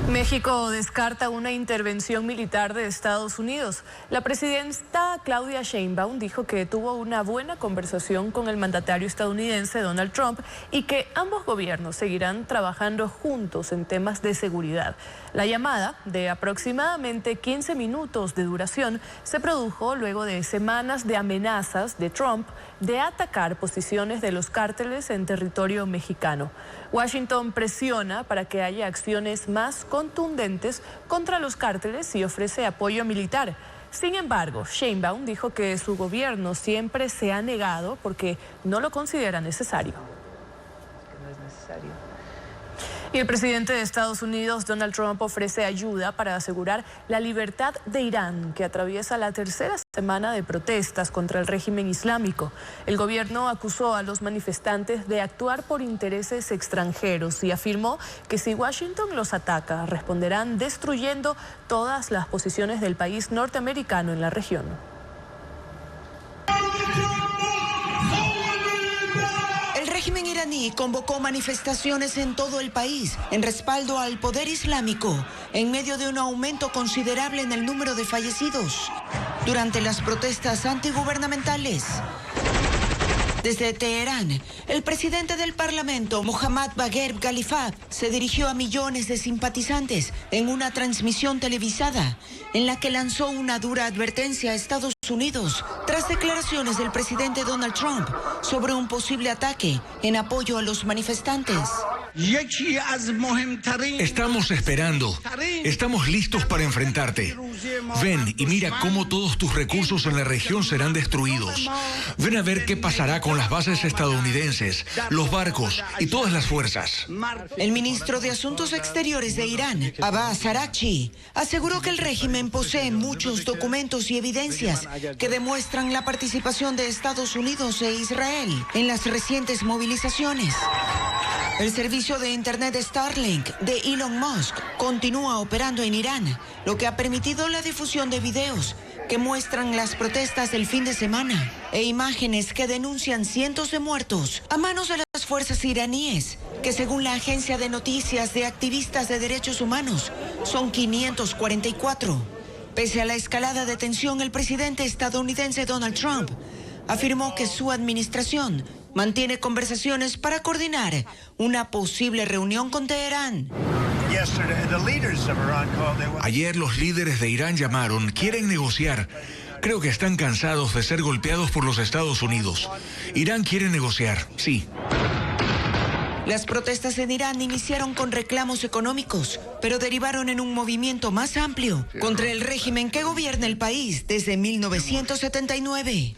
México descarta una intervención militar de Estados Unidos. La presidenta Claudia Sheinbaum dijo que tuvo una buena conversación con el mandatario estadounidense Donald Trump y que ambos gobiernos seguirán trabajando juntos en temas de seguridad. La llamada, de aproximadamente 15 minutos de duración, se produjo luego de semanas de amenazas de Trump de atacar posiciones de los cárteles en territorio mexicano. Washington presiona para que haya acciones más contundentes contra los cárteles y ofrece apoyo militar. Sin embargo, Sheinbaum dijo que su gobierno siempre se ha negado porque no lo considera necesario. No es necesario. Y el presidente de Estados Unidos, Donald Trump, ofrece ayuda para asegurar la libertad de Irán, que atraviesa la tercera semana de protestas contra el régimen islámico. El gobierno acusó a los manifestantes de actuar por intereses extranjeros y afirmó que si Washington los ataca, responderán destruyendo todas las posiciones del país norteamericano en la región. El régimen iraní convocó manifestaciones en todo el país en respaldo al poder islámico, en medio de un aumento considerable en el número de fallecidos durante las protestas antigubernamentales. Desde Teherán, el presidente del Parlamento, Mohammad Bagher Ghalibaf, se dirigió a millones de simpatizantes en una transmisión televisada en la que lanzó una dura advertencia a Estados Unidos tras declaraciones del presidente Donald Trump sobre un posible ataque en apoyo a los manifestantes. Estamos esperando. Estamos listos para enfrentarte. Ven y mira cómo todos tus recursos en la región serán destruidos. Ven a ver qué pasará con las bases estadounidenses, los barcos y todas las fuerzas. El ministro de Asuntos Exteriores de Irán, Abbas Araghchi, aseguró que el régimen posee muchos documentos y evidencias que demuestran la participación de Estados Unidos e Israel en las recientes movilizaciones. El servicio de Internet Starlink de Elon Musk continúa operando en Irán, lo que ha permitido la difusión de videos que muestran las protestas del fin de semana e imágenes que denuncian cientos de muertos a manos de las fuerzas iraníes, que según la agencia de noticias de activistas de derechos humanos son 544. Pese a la escalada de tensión, el presidente estadounidense Donald Trump afirmó que su administración mantiene conversaciones para coordinar una posible reunión con Teherán. Ayer los líderes de Irán llamaron, quieren negociar. Creo que están cansados de ser golpeados por los Estados Unidos. Irán quiere negociar, sí. Las protestas en Irán iniciaron con reclamos económicos, pero derivaron en un movimiento más amplio contra el régimen que gobierna el país desde 1979.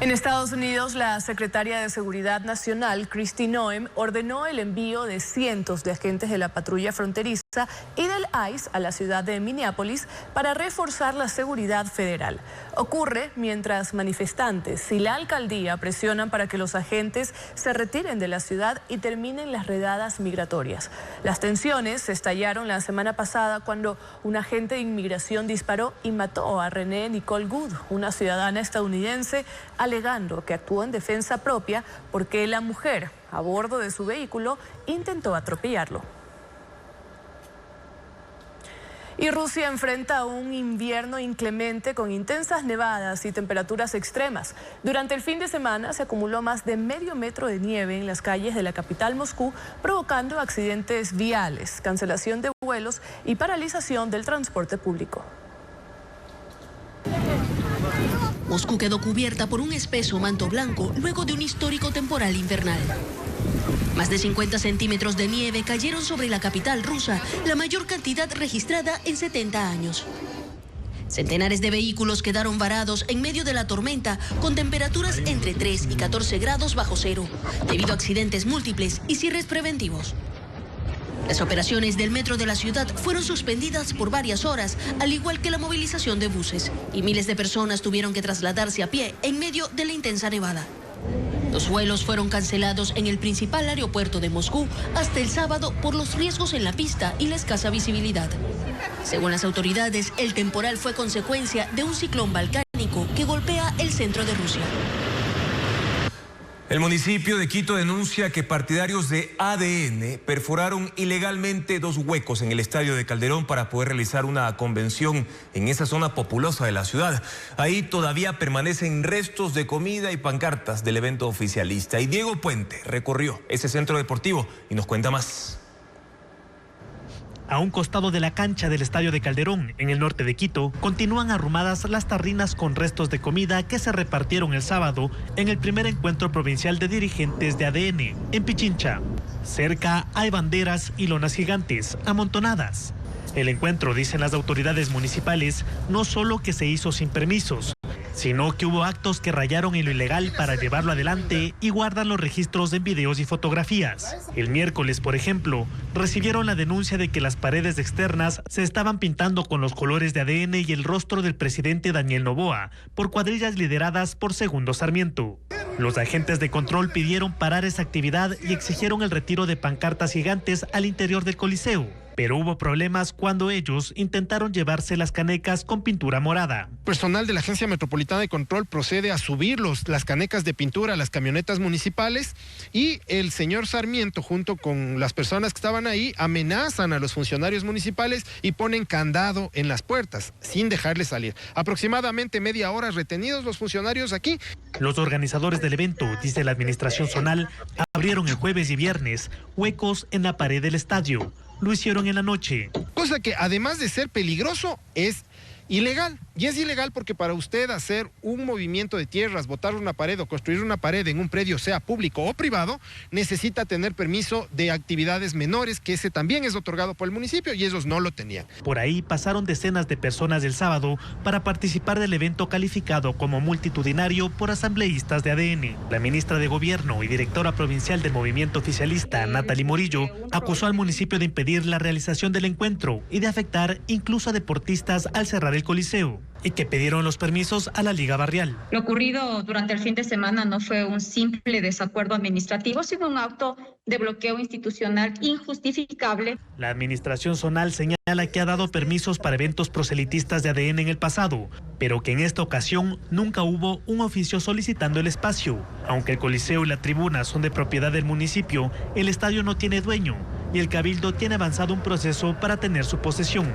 En Estados Unidos, la secretaria de Seguridad Nacional, Kristi Noem, ordenó el envío de cientos de agentes de la patrulla fronteriza y del ICE a la ciudad de Minneapolis para reforzar la seguridad federal. Ocurre mientras manifestantes y la alcaldía presionan para que los agentes se retiren de la ciudad y terminen las redadas migratorias. Las tensiones estallaron la semana pasada cuando un agente de inmigración disparó y mató a Renee Nicole Good, una ciudadana estadounidense, alegando que actuó en defensa propia porque la mujer a bordo de su vehículo intentó atropellarlo. Y Rusia enfrenta un invierno inclemente con intensas nevadas y temperaturas extremas. Durante el fin de semana se acumuló más de medio metro de nieve en las calles de la capital Moscú, provocando accidentes viales, cancelación de vuelos y paralización del transporte público. Moscú quedó cubierta por un espeso manto blanco luego de un histórico temporal invernal. Más de 50 centímetros de nieve cayeron sobre la capital rusa, la mayor cantidad registrada en 70 años. Centenares de vehículos quedaron varados en medio de la tormenta, con temperaturas entre 3 y 14 grados bajo cero, debido a accidentes múltiples y cierres preventivos. Las operaciones del metro de la ciudad fueron suspendidas por varias horas, al igual que la movilización de buses, y miles de personas tuvieron que trasladarse a pie en medio de la intensa nevada. Los vuelos fueron cancelados en el principal aeropuerto de Moscú hasta el sábado por los riesgos en la pista y la escasa visibilidad. Según las autoridades, el temporal fue consecuencia de un ciclón volcánico que golpea el centro de Rusia. El municipio de Quito denuncia que partidarios de ADN perforaron ilegalmente 2 huecos en el estadio de Calderón para poder realizar una convención en esa zona populosa de la ciudad. Ahí todavía permanecen restos de comida y pancartas del evento oficialista. Y Diego Puente recorrió ese centro deportivo y nos cuenta más. A un costado de la cancha del Estadio de Calderón, en el norte de Quito, continúan arrumadas las tarrinas con restos de comida que se repartieron el sábado en el primer encuentro provincial de dirigentes de ADN, en Pichincha. Cerca hay banderas y lonas gigantes, amontonadas. El encuentro, dicen las autoridades municipales, no solo que se hizo sin permisos, sino que hubo actos que rayaron en lo ilegal para llevarlo adelante y guardan los registros en videos y fotografías. El miércoles, por ejemplo, recibieron la denuncia de que las paredes externas se estaban pintando con los colores de ADN y el rostro del presidente Daniel Noboa por cuadrillas lideradas por Segundo Sarmiento. Los agentes de control pidieron parar esa actividad y exigieron el retiro de pancartas gigantes al interior del Coliseo. Pero hubo problemas cuando ellos intentaron llevarse las canecas con pintura morada. Personal de la Agencia Metropolitana de Control procede a subir las canecas de pintura a las camionetas municipales y el señor Sarmiento, junto con las personas que estaban ahí, amenazan a los funcionarios municipales y ponen candado en las puertas, sin dejarles salir. Aproximadamente media hora retenidos los funcionarios aquí. Los organizadores del evento, dice la administración zonal, abrieron el jueves y viernes huecos en la pared del estadio. Lo hicieron en la noche. Cosa que además de ser peligroso es ilegal. Y es ilegal porque para usted hacer un movimiento de tierras, botar una pared o construir una pared en un predio, sea público o privado, necesita tener permiso de actividades menores, que ese también es otorgado por el municipio y ellos no lo tenían. Por ahí pasaron decenas de personas el sábado para participar del evento calificado como multitudinario por asambleístas de ADN. La ministra de Gobierno y directora provincial del movimiento oficialista, Natalie Morillo, acusó al municipio de impedir la realización del encuentro y de afectar incluso a deportistas al cerrar el Coliseo, y que pidieron los permisos a la Liga Barrial. Lo ocurrido durante el fin de semana no fue un simple desacuerdo administrativo, sino un acto de bloqueo institucional injustificable. La administración zonal señala que ha dado permisos para eventos proselitistas de ADN en el pasado, pero que en esta ocasión nunca hubo un oficio solicitando el espacio. Aunque el Coliseo y la tribuna son de propiedad del municipio, el estadio no tiene dueño y el Cabildo tiene avanzado un proceso para tener su posesión.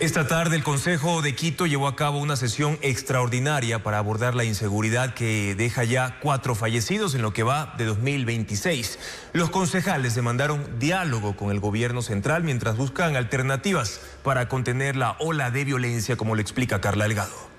Esta tarde el Consejo de Quito llevó a cabo una sesión extraordinaria para abordar la inseguridad que deja ya 4 fallecidos en lo que va de 2026. Los concejales demandaron diálogo con el gobierno central mientras buscan alternativas para contener la ola de violencia, como lo explica Carla Delgado.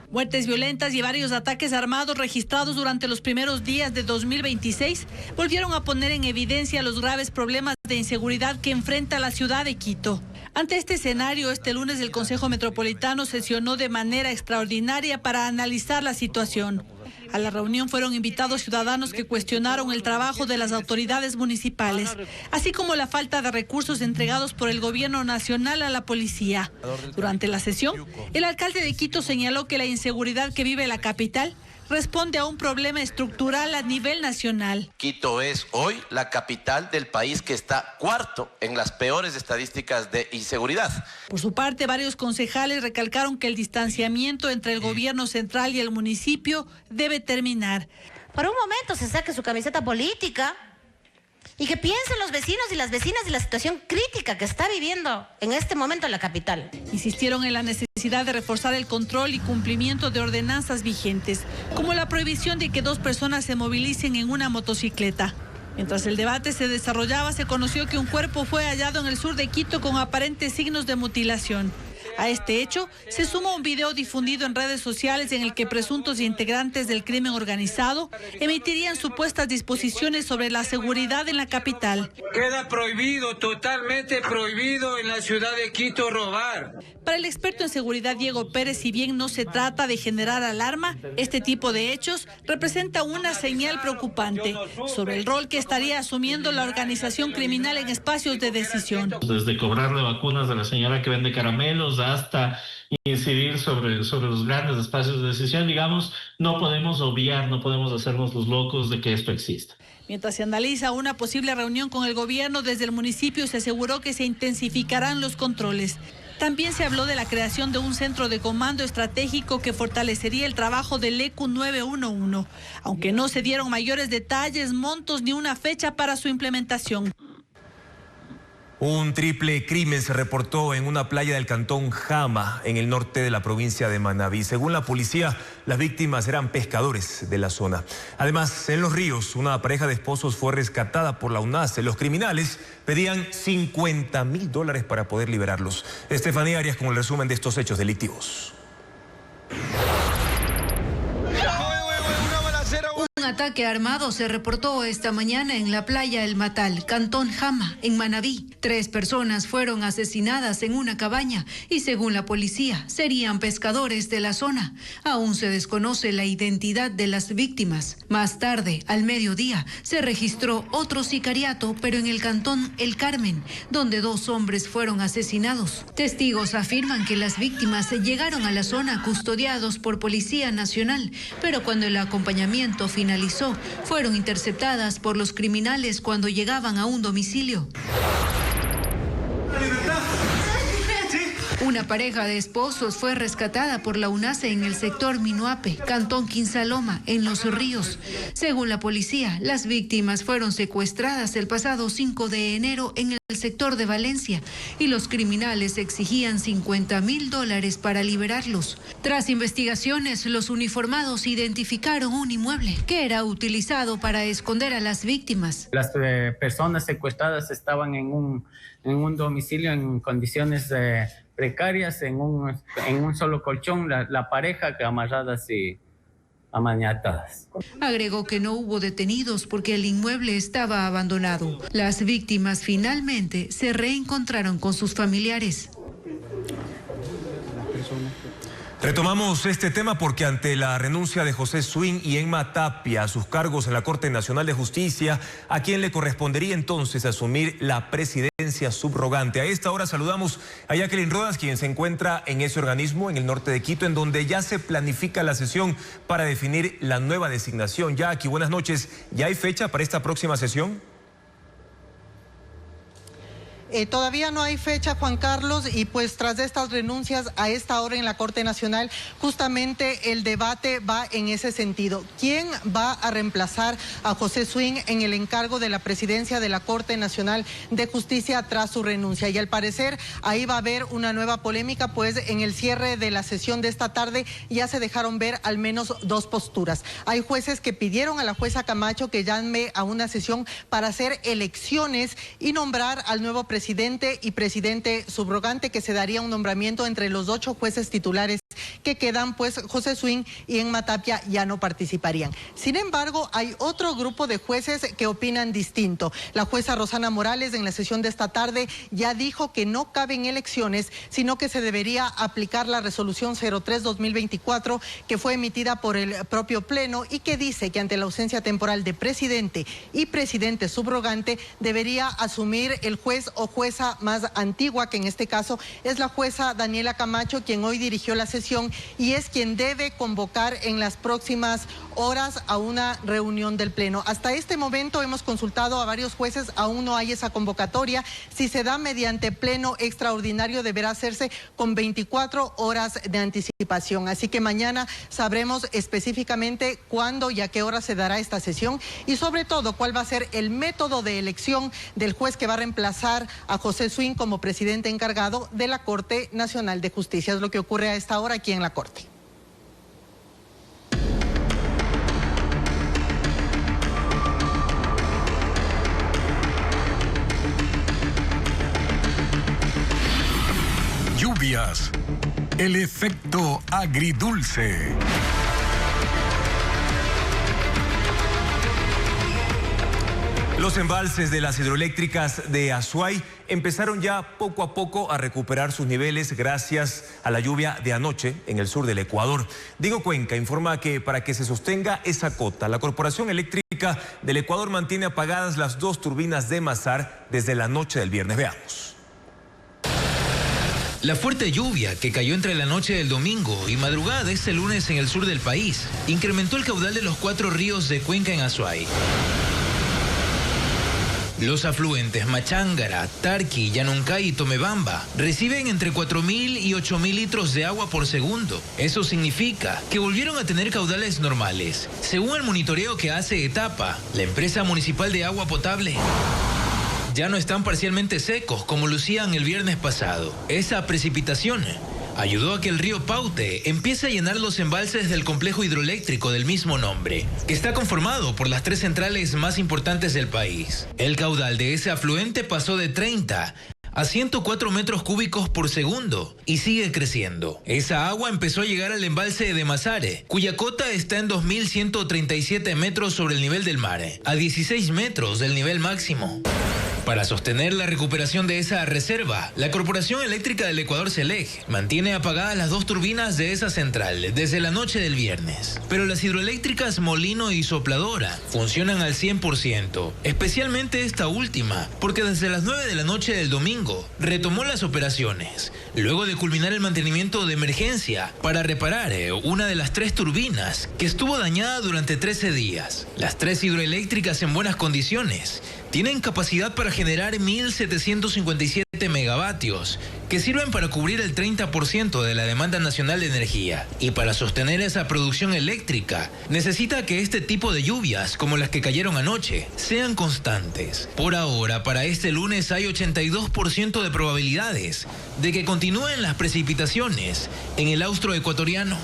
Muertes violentas y varios ataques armados registrados durante los primeros días de 2026 volvieron a poner en evidencia los graves problemas de inseguridad que enfrenta la ciudad de Quito. Ante este escenario, este lunes el Consejo Metropolitano sesionó de manera extraordinaria para analizar la situación. A la reunión fueron invitados ciudadanos que cuestionaron el trabajo de las autoridades municipales, así como la falta de recursos entregados por el gobierno nacional a la policía. Durante la sesión, el alcalde de Quito señaló que la inseguridad que vive la capital responde a un problema estructural a nivel nacional. Quito es hoy la capital del país que está cuarto en las peores estadísticas de inseguridad. Por su parte, varios concejales recalcaron que el distanciamiento entre el gobierno central y el municipio debe terminar. Por un momento se saque su camiseta política y que piensen los vecinos y las vecinas de la situación crítica que está viviendo en este momento la capital. Insistieron en la necesidad de reforzar el control y cumplimiento de ordenanzas vigentes, como la prohibición de que 2 personas se movilicen en una motocicleta. Mientras el debate se desarrollaba, se conoció que un cuerpo fue hallado en el sur de Quito con aparentes signos de mutilación. A este hecho se suma un video difundido en redes sociales en el que presuntos integrantes del crimen organizado emitirían supuestas disposiciones sobre la seguridad en la capital. Queda prohibido, totalmente prohibido en la ciudad de Quito robar. Para el experto en seguridad Diego Pérez, si bien no se trata de generar alarma, este tipo de hechos representa una señal preocupante sobre el rol que estaría asumiendo la organización criminal en espacios de decisión. Desde cobrarle vacunas a la señora que vende caramelos hasta incidir sobre los grandes espacios de decisión, digamos, no podemos obviar, no podemos hacernos los locos de que esto exista. Mientras se analiza una posible reunión con el gobierno, desde el municipio se aseguró que se intensificarán los controles. También se habló de la creación de un centro de comando estratégico que fortalecería el trabajo del ECU 911, aunque no se dieron mayores detalles, montos ni una fecha para su implementación. Un triple crimen se reportó en una playa del cantón Jama, en el norte de la provincia de Manabí. Según la policía, las víctimas eran pescadores de la zona. Además, en Los Ríos, una pareja de esposos fue rescatada por la UNACE. Los criminales pedían $50.000 para poder liberarlos. Estefanía Arias con el resumen de estos hechos delictivos. Un ataque armado se reportó esta mañana en la playa El Matal, Cantón Jama, en Manabí. 3 personas fueron asesinadas en una cabaña y según la policía serían pescadores de la zona. Aún se desconoce la identidad de las víctimas. Más tarde, al mediodía, se registró otro sicariato, pero en el cantón El Carmen, donde 2 hombres fueron asesinados. Testigos afirman que las víctimas llegaron a la zona custodiados por Policía Nacional, pero cuando el acompañamiento finalizó, fueron interceptadas por los criminales cuando llegaban a un domicilio. Una pareja de esposos fue rescatada por la UNACE en el sector Minuape, Cantón Quinsaloma, en Los Ríos. Según la policía, las víctimas fueron secuestradas el pasado 5 de enero en el sector de Valencia y los criminales exigían $50,000 para liberarlos. Tras investigaciones, los uniformados identificaron un inmueble que era utilizado para esconder a las víctimas. Las personas secuestradas estaban en un domicilio en condiciones precarias, en un solo colchón, la pareja que amarradas y amañatadas. Agregó que no hubo detenidos porque el inmueble estaba abandonado. Las víctimas finalmente se reencontraron con sus familiares. Retomamos este tema porque ante la renuncia de José Swing y Emma Tapia a sus cargos en la Corte Nacional de Justicia, a quien le correspondería entonces asumir la presidencia subrogante. A esta hora saludamos a Jacqueline Rodas, quien se encuentra en ese organismo en el norte de Quito, en donde ya se planifica la sesión para definir la nueva designación. Jackie, buenas noches. ¿Ya hay fecha para esta próxima sesión? Todavía no hay fecha, Juan Carlos, y pues tras estas renuncias a esta hora en la Corte Nacional, justamente el debate va en ese sentido. ¿Quién va a reemplazar a José Swing en el encargo de la presidencia de la Corte Nacional de Justicia tras su renuncia? Y al parecer ahí va a haber una nueva polémica, pues en el cierre de la sesión de esta tarde ya se dejaron ver al menos 2 posturas. Hay jueces que pidieron a la jueza Camacho que llame a una sesión para hacer elecciones y nombrar al nuevo presidente y presidente subrogante, que se daría un nombramiento entre los 8 jueces titulares que quedan, pues José Swing y Emma Tapia ya no participarían. Sin embargo, hay otro grupo de jueces que opinan distinto. La jueza Rosana Morales en la sesión de esta tarde ya dijo que no caben elecciones, sino que se debería aplicar la resolución 03-2024 que fue emitida por el propio Pleno y que dice que ante la ausencia temporal de presidente y presidente subrogante debería asumir el juez o jueza más antigua, que en este caso es la jueza Daniela Camacho, quien hoy dirigió la sesión y es quien debe convocar en las próximas horas a una reunión del Pleno. Hasta este momento hemos consultado a varios jueces, aún no hay esa convocatoria. Si se da mediante Pleno extraordinario, deberá hacerse con 24 horas de anticipación. Así que mañana sabremos específicamente cuándo y a qué hora se dará esta sesión y sobre todo cuál va a ser el método de elección del juez que va a reemplazar a José Swing como presidente encargado de la Corte Nacional de Justicia. Es lo que ocurre a esta hora aquí en la Corte. Lluvias, el efecto agridulce. Los embalses de las hidroeléctricas de Azuay empezaron ya poco a poco a recuperar sus niveles gracias a la lluvia de anoche en el sur del Ecuador. Diego Cuenca informa que para que se sostenga esa cota, la Corporación Eléctrica del Ecuador mantiene apagadas las 2 turbinas de Masar desde la noche del viernes. Veamos. La fuerte lluvia que cayó entre la noche del domingo y madrugada de este lunes en el sur del país incrementó el caudal de los 4 ríos de Cuenca en Azuay. Los afluentes Machángara, Tarqui, Yanuncay y Tomebamba reciben entre 4.000 y 8.000 litros de agua por segundo. Eso significa que volvieron a tener caudales normales, según el monitoreo que hace Etapa, la empresa municipal de agua potable. Ya no están parcialmente secos como lucían el viernes pasado. Esa precipitación ayudó a que el río Paute empiece a llenar los embalses del complejo hidroeléctrico del mismo nombre, que está conformado por las 3 centrales más importantes del país. El caudal de ese afluente pasó de 30 a 104 metros cúbicos por segundo y sigue creciendo. Esa agua empezó a llegar al embalse de Masare, cuya cota está en 2.137 metros sobre el nivel del mar, a 16 metros del nivel máximo. Para sostener la recuperación de esa reserva, la Corporación Eléctrica del Ecuador, CELEC, mantiene apagadas las 2 turbinas de esa central desde la noche del viernes. Pero las hidroeléctricas Molino y Sopladora funcionan al 100%, especialmente esta última, porque desde las 9 de la noche del domingo retomó las operaciones, luego de culminar el mantenimiento de emergencia para reparar una de las 3 turbinas que estuvo dañada durante 13 días. Las 3 hidroeléctricas en buenas condiciones tienen capacidad para generar 1.757 megavatios, que sirven para cubrir el 30% de la demanda nacional de energía. Y para sostener esa producción eléctrica, necesita que este tipo de lluvias, como las que cayeron anoche, sean constantes. Por ahora, para este lunes hay 82% de probabilidades de que continúen las precipitaciones en el austroecuatoriano.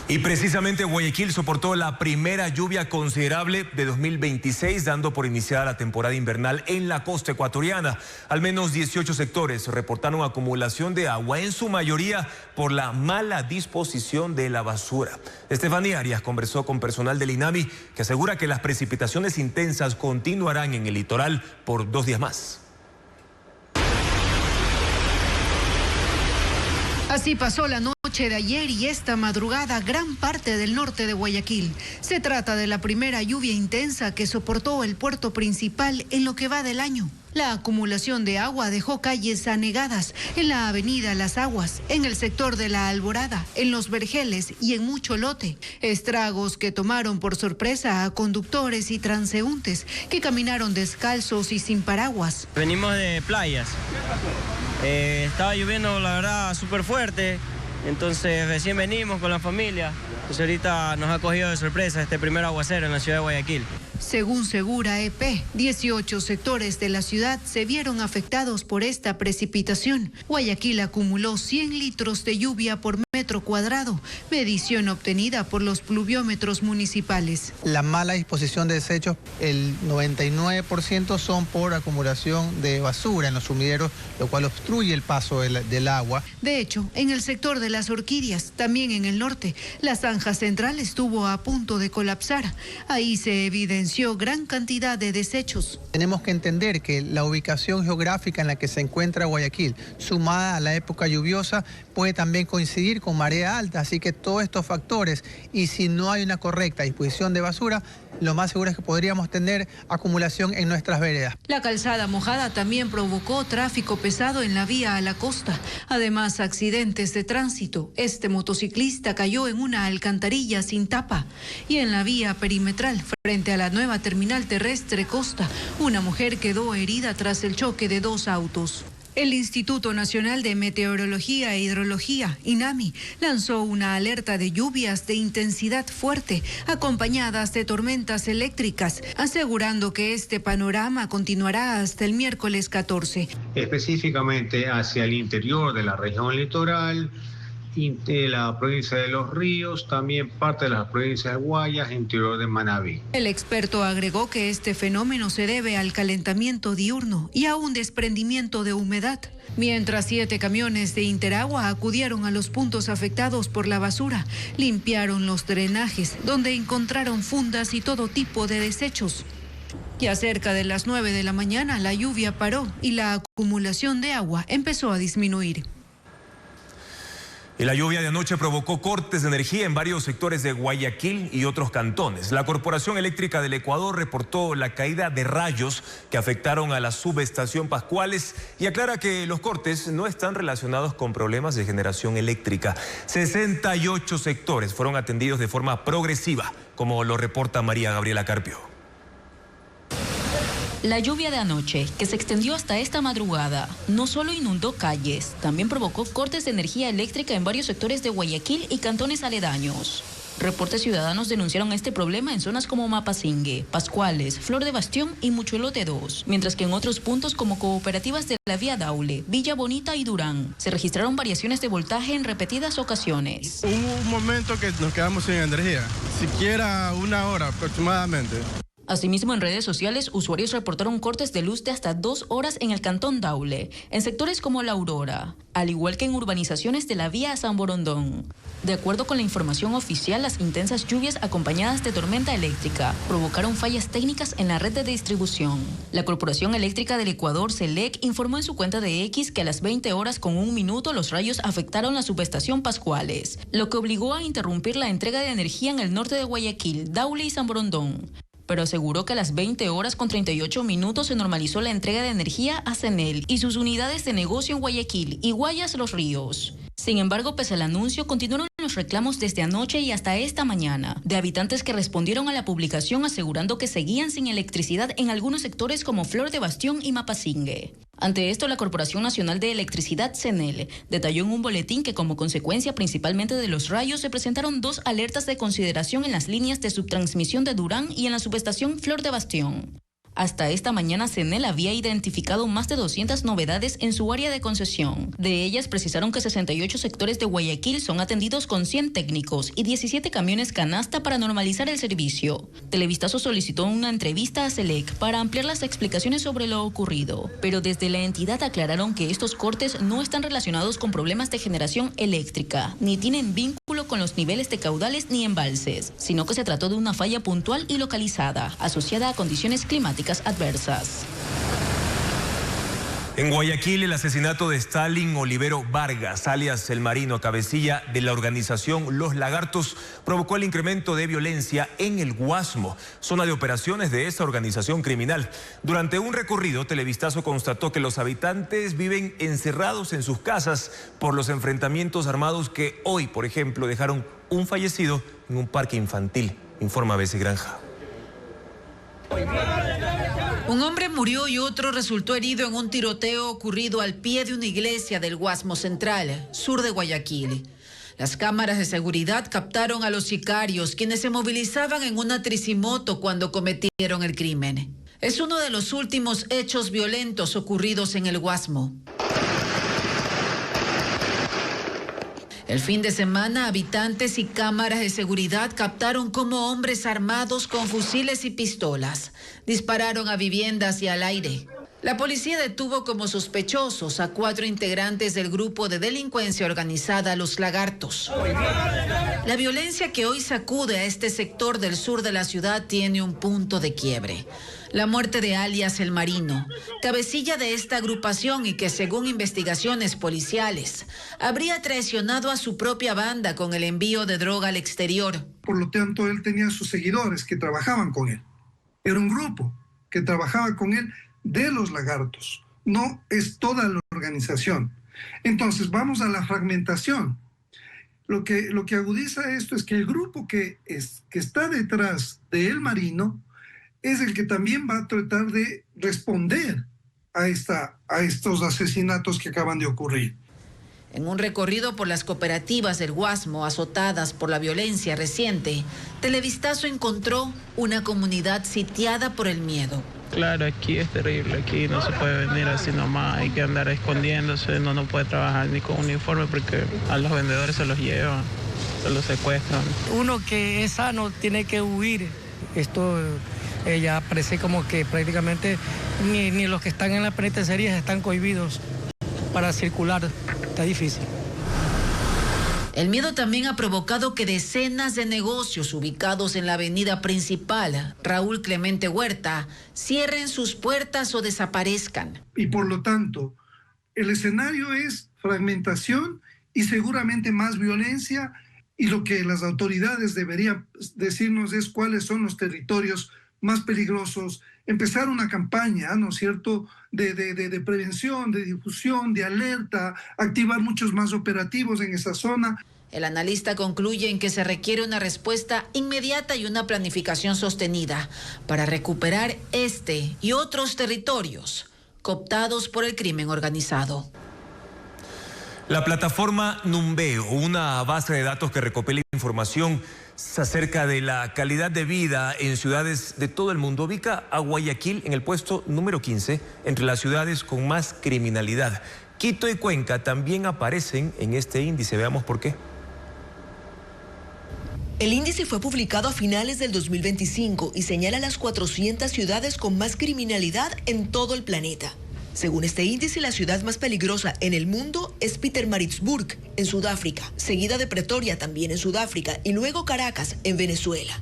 Y precisamente Guayaquil soportó la primera lluvia considerable de 2026, dando por iniciada la temporada invernal en la costa ecuatoriana. Al menos 18 sectores reportaron acumulación de agua, en su mayoría por la mala disposición de la basura. Estefanía Arias conversó con personal del INAMI, que asegura que las precipitaciones intensas continuarán en el litoral por 2 días más. Así pasó la noche de ayer y esta madrugada gran parte del norte de Guayaquil. Se trata de la primera lluvia intensa que soportó el puerto principal en lo que va del año. La acumulación de agua dejó calles anegadas en la avenida Las Aguas, en el sector de la Alborada, en Los Vergeles y en Mucho Lote. Estragos que tomaron por sorpresa a conductores y transeúntes que caminaron descalzos y sin paraguas. Venimos de playas. Estaba lloviendo, la verdad, súper fuerte. Entonces recién venimos con la familia. Entonces ahorita nos ha cogido de sorpresa este primer aguacero en la ciudad de Guayaquil. Según Segura EP, 18 sectores de la ciudad se vieron afectados por esta precipitación. Guayaquil acumuló 100 litros de lluvia por metro cuadrado, medición obtenida por los pluviómetros municipales. La mala disposición de desechos, el 99% son por acumulación de basura en los sumideros, lo cual obstruye el paso del agua. De hecho, en el sector de las orquídeas, también en el norte, la zanja central estuvo a punto de colapsar. Ahí se evidenció gran cantidad de desechos. Tenemos que entender que la ubicación geográfica en la que se encuentra Guayaquil, sumada a la época lluviosa, puede también coincidir con marea alta, así que todos estos factores, y si no hay una correcta disposición de basura, lo más seguro es que podríamos tener acumulación en nuestras veredas. La calzada mojada también provocó tráfico pesado en la vía a la costa, además accidentes de tránsito. Este motociclista cayó en una alcantarilla sin tapa y en la vía perimetral frente a la nueva terminal terrestre Costa, una mujer quedó herida tras el choque de 2 autos. El Instituto Nacional de Meteorología e Hidrología, INAMI, lanzó una alerta de lluvias de intensidad fuerte, acompañadas de tormentas eléctricas, asegurando que este panorama continuará hasta el miércoles 14. Específicamente hacia el interior de la región litoral, de la provincia de Los Ríos, también parte de la provincia de Guayas, interior de Manabí. El experto agregó que este fenómeno se debe al calentamiento diurno y a un desprendimiento de humedad. Mientras 7 camiones de Interagua acudieron a los puntos afectados por la basura, limpiaron los drenajes, donde encontraron fundas y todo tipo de desechos. Ya cerca de las 9 de la mañana la lluvia paró y la acumulación de agua empezó a disminuir. Y la lluvia de anoche provocó cortes de energía en varios sectores de Guayaquil y otros cantones. La Corporación Eléctrica del Ecuador reportó la caída de rayos que afectaron a la subestación Pascuales y aclara que los cortes no están relacionados con problemas de generación eléctrica. 68 sectores fueron atendidos de forma progresiva, como lo reporta María Gabriela Carpio. La lluvia de anoche, que se extendió hasta esta madrugada, no solo inundó calles, también provocó cortes de energía eléctrica en varios sectores de Guayaquil y cantones aledaños. Reportes ciudadanos denunciaron este problema en zonas como Mapasingue, Pascuales, Flor de Bastión y Mucho Lote 2, mientras que en otros puntos como cooperativas de la Vía Daule, Villa Bonita y Durán, se registraron variaciones de voltaje en repetidas ocasiones. Hubo un momento que nos quedamos sin energía, siquiera 1 hora aproximadamente. Asimismo, en redes sociales, usuarios reportaron cortes de luz de hasta 2 horas en el cantón Daule, en sectores como La Aurora, al igual que en urbanizaciones de la vía a San Borondón. De acuerdo con la información oficial, las intensas lluvias acompañadas de tormenta eléctrica provocaron fallas técnicas en la red de distribución. La Corporación Eléctrica del Ecuador, CELEC, informó en su cuenta de X que a las 20 horas con 1 minuto los rayos afectaron la subestación Pascuales, lo que obligó a interrumpir la entrega de energía en el norte de Guayaquil, Daule y San Borondón. Pero aseguró que a las 20 horas con 38 minutos se normalizó la entrega de energía a CENEL y sus unidades de negocio en Guayaquil y Guayas Los Ríos. Sin embargo, pese al anuncio, continuaron los reclamos desde anoche y hasta esta mañana de habitantes que respondieron a la publicación asegurando que seguían sin electricidad en algunos sectores como Flor de Bastión y Mapasingue. Ante esto, la Corporación Nacional de Electricidad, CENEL, detalló en un boletín que como consecuencia principalmente de los rayos se presentaron 2 alertas de consideración en las líneas de subtransmisión de Durán y en la subestación Flor de Bastión. Hasta esta mañana, CENEL había identificado más de 200 novedades en su área de concesión. De ellas, precisaron que 68 sectores de Guayaquil son atendidos con 100 técnicos y 17 camiones canasta para normalizar el servicio. Televistazo solicitó una entrevista a CELEC para ampliar las explicaciones sobre lo ocurrido, pero desde la entidad aclararon que estos cortes no están relacionados con problemas de generación eléctrica, ni tienen vínculo con los niveles de caudales ni embalses, sino que se trató de una falla puntual y localizada, asociada a condiciones climáticas adversas. En Guayaquil, el asesinato de Stalin Olivero Vargas, alias El Marino, cabecilla de la organización Los Lagartos, provocó el incremento de violencia en el Guasmo, zona de operaciones de esta organización criminal. Durante un recorrido, Televistazo constató que los habitantes viven encerrados en sus casas por los enfrentamientos armados que hoy, por ejemplo, dejaron un fallecido en un parque infantil, informa ABC Granja. Un hombre murió y otro resultó herido en un tiroteo ocurrido al pie de una iglesia del Guasmo Central, sur de Guayaquil. Las cámaras de seguridad captaron a los sicarios, quienes se movilizaban en una tricimoto cuando cometieron el crimen. Es uno de los últimos hechos violentos ocurridos en el Guasmo. El fin de semana, habitantes y cámaras de seguridad captaron cómo hombres armados con fusiles y pistolas dispararon a viviendas y al aire. La policía detuvo como sospechosos a 4 integrantes del grupo de delincuencia organizada Los Lagartos. La violencia que hoy sacude a este sector del sur de la ciudad tiene un punto de quiebre. La muerte de alias El Marino, cabecilla de esta agrupación y que según investigaciones policiales habría traicionado a su propia banda con el envío de droga al exterior. Por lo tanto, él tenía sus seguidores que trabajaban con él. Era un grupo que trabajaba con él de Los Lagartos. No es toda la organización. Entonces, vamos a la fragmentación. Lo que agudiza esto es que el grupo que está detrás de El Marino es el que también va a tratar de responder a estos asesinatos que acaban de ocurrir. En un recorrido por las cooperativas del Guasmo azotadas por la violencia reciente, Televistazo encontró una comunidad sitiada por el miedo. Claro, aquí es terrible, aquí no se puede venir así nomás, hay que andar escondiéndose, no puede trabajar ni con uniforme porque a los vendedores se los llevan, se los secuestran. Uno que es sano tiene que huir. Esto ya parece como que prácticamente ni los que están en las penitenciarías están cohibidos para circular, está difícil. El miedo también ha provocado que decenas de negocios ubicados en la avenida principal, Raúl Clemente Huerta, cierren sus puertas o desaparezcan. Y por lo tanto, el escenario es fragmentación y seguramente más violencia, y lo que las autoridades deberían decirnos es cuáles son los territorios más peligrosos, empezar una campaña, ¿no es cierto?, de prevención, de difusión, de alerta, activar muchos más operativos en esa zona. El analista concluye en que se requiere una respuesta inmediata y una planificación sostenida para recuperar este y otros territorios cooptados por el crimen organizado. La plataforma Numbeo, una base de datos que recopila información acerca de la calidad de vida en ciudades de todo el mundo, ubica a Guayaquil en el puesto número 15 entre las ciudades con más criminalidad. Quito y Cuenca también aparecen en este índice. Veamos por qué. El índice fue publicado a finales del 2025 y señala las 400 ciudades con más criminalidad en todo el planeta. Según este índice, la ciudad más peligrosa en el mundo es Pietermaritzburg, en Sudáfrica, seguida de Pretoria, también en Sudáfrica, y luego Caracas, en Venezuela.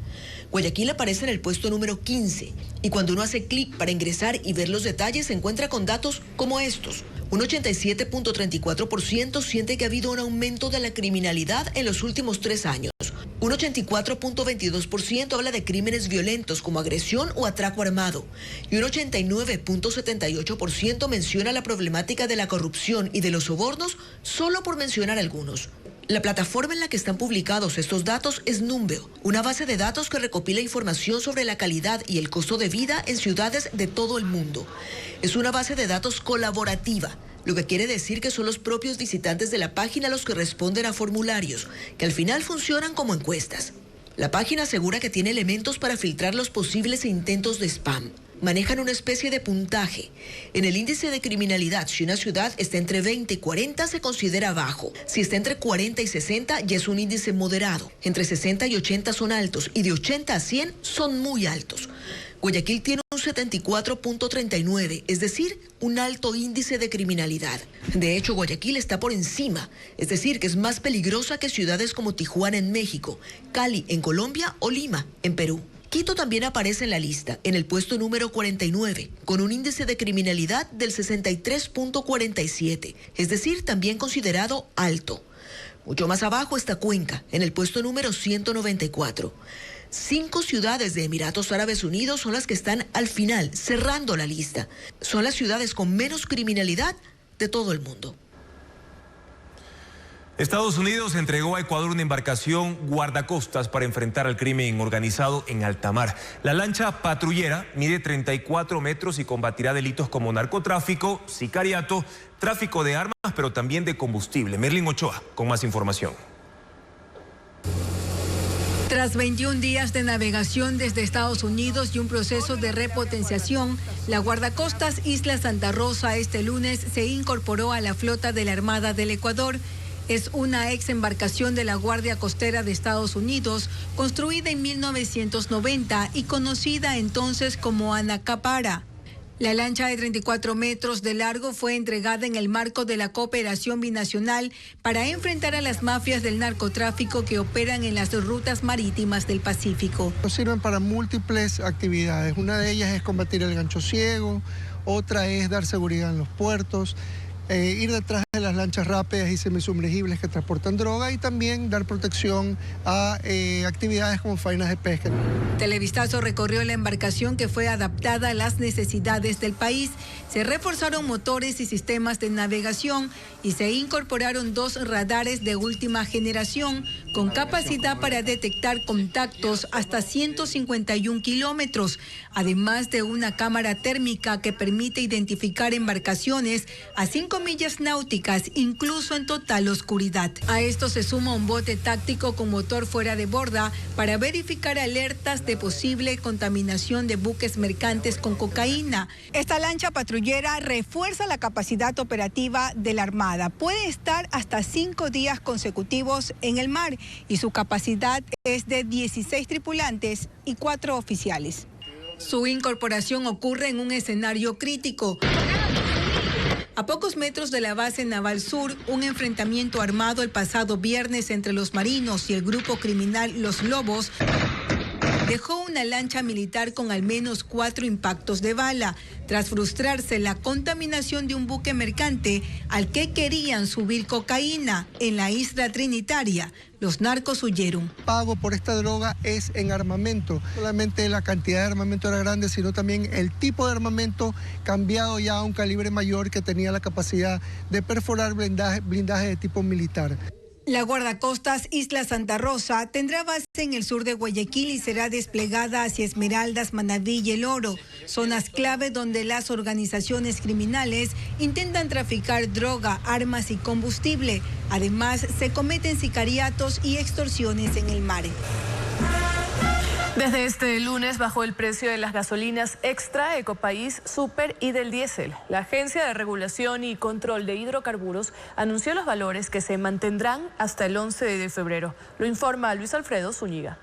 Guayaquil aparece en el puesto número 15, y cuando uno hace clic para ingresar y ver los detalles, se encuentra con datos como estos. Un 87.34% siente que ha habido un aumento de la criminalidad en los últimos 3 años. Un 84.22% habla de crímenes violentos como agresión o atraco armado. Y un 89.78% menciona la problemática de la corrupción y de los sobornos, solo por mencionar algunos. La plataforma en la que están publicados estos datos es Numbeo, una base de datos que recopila información sobre la calidad y el costo de vida en ciudades de todo el mundo. Es una base de datos colaborativa, lo que quiere decir que son los propios visitantes de la página los que responden a formularios, que al final funcionan como encuestas. La página asegura que tiene elementos para filtrar los posibles intentos de spam. Manejan una especie de puntaje. En el índice de criminalidad, si una ciudad está entre 20 y 40, se considera bajo. Si está entre 40 y 60, ya es un índice moderado. Entre 60 y 80 son altos y de 80 a 100 son muy altos. Guayaquil tiene un 74.39, es decir, un alto índice de criminalidad. De hecho, Guayaquil está por encima, es decir, que es más peligrosa que ciudades como Tijuana en México, Cali en Colombia o Lima en Perú. Quito también aparece en la lista, en el puesto número 49, con un índice de criminalidad del 63.47, es decir, también considerado alto. Mucho más abajo está Cuenca, en el puesto número 194. 5 ciudades de Emiratos Árabes Unidos son las que están al final, cerrando la lista. Son las ciudades con menos criminalidad de todo el mundo. Estados Unidos entregó a Ecuador una embarcación guardacostas para enfrentar al crimen organizado en alta mar. La lancha patrullera mide 34 metros y combatirá delitos como narcotráfico, sicariato, tráfico de armas, pero también de combustible. Merlin Ochoa, con más información. Tras 21 días de navegación desde Estados Unidos y un proceso de repotenciación, la guardacostas Isla Santa Rosa este lunes se incorporó a la flota de la Armada del Ecuador. Es una ex embarcación de la Guardia Costera de Estados Unidos, construida en 1990 y conocida entonces como Anacapara. La lancha de 34 metros de largo fue entregada en el marco de la cooperación binacional para enfrentar a las mafias del narcotráfico que operan en las rutas marítimas del Pacífico. Sirven para múltiples actividades. Una de ellas es combatir el gancho ciego, otra es dar seguridad en los puertos, ir detrás de las lanchas rápidas y semisumergibles que transportan droga y también dar protección a actividades como faenas de pesca. Televistazo recorrió la embarcación que fue adaptada a las necesidades del país. Se reforzaron motores y sistemas de navegación y se incorporaron 2 radares de última generación con capacidad para detectar contactos hasta 151 kilómetros, además de una cámara térmica que permite identificar embarcaciones a 5 millas náuticas, incluso en total oscuridad. A esto se suma un bote táctico con motor fuera de borda para verificar alertas de posible contaminación de buques mercantes con cocaína. Esta lancha patrullera refuerza la capacidad operativa de la Armada. Puede estar hasta 5 días consecutivos en el mar y su capacidad es de 16 tripulantes y 4 oficiales. Su incorporación ocurre en un escenario crítico. A pocos metros de la base naval sur, un enfrentamiento armado el pasado viernes entre los marinos y el grupo criminal Los Lobos dejó una lancha militar con al menos 4 impactos de bala, tras frustrarse la contaminación de un buque mercante al que querían subir cocaína en la isla Trinitaria. Los narcos huyeron. Pago por esta droga es en armamento. Solamente la cantidad de armamento era grande, sino también el tipo de armamento cambiado ya a un calibre mayor que tenía la capacidad de perforar blindaje de tipo militar. La guardacostas Isla Santa Rosa tendrá base en el sur de Guayaquil y será desplegada hacia Esmeraldas, Manabí y El Oro, zonas clave donde las organizaciones criminales intentan traficar droga, armas y combustible. Además, se cometen sicariatos y extorsiones en el mar. Desde este lunes bajó el precio de las gasolinas Extra, Ecopaís, Super y del diésel. La Agencia de Regulación y Control de Hidrocarburos anunció los valores que se mantendrán hasta el 11 de febrero. Lo informa Luis Alfredo Zúñiga.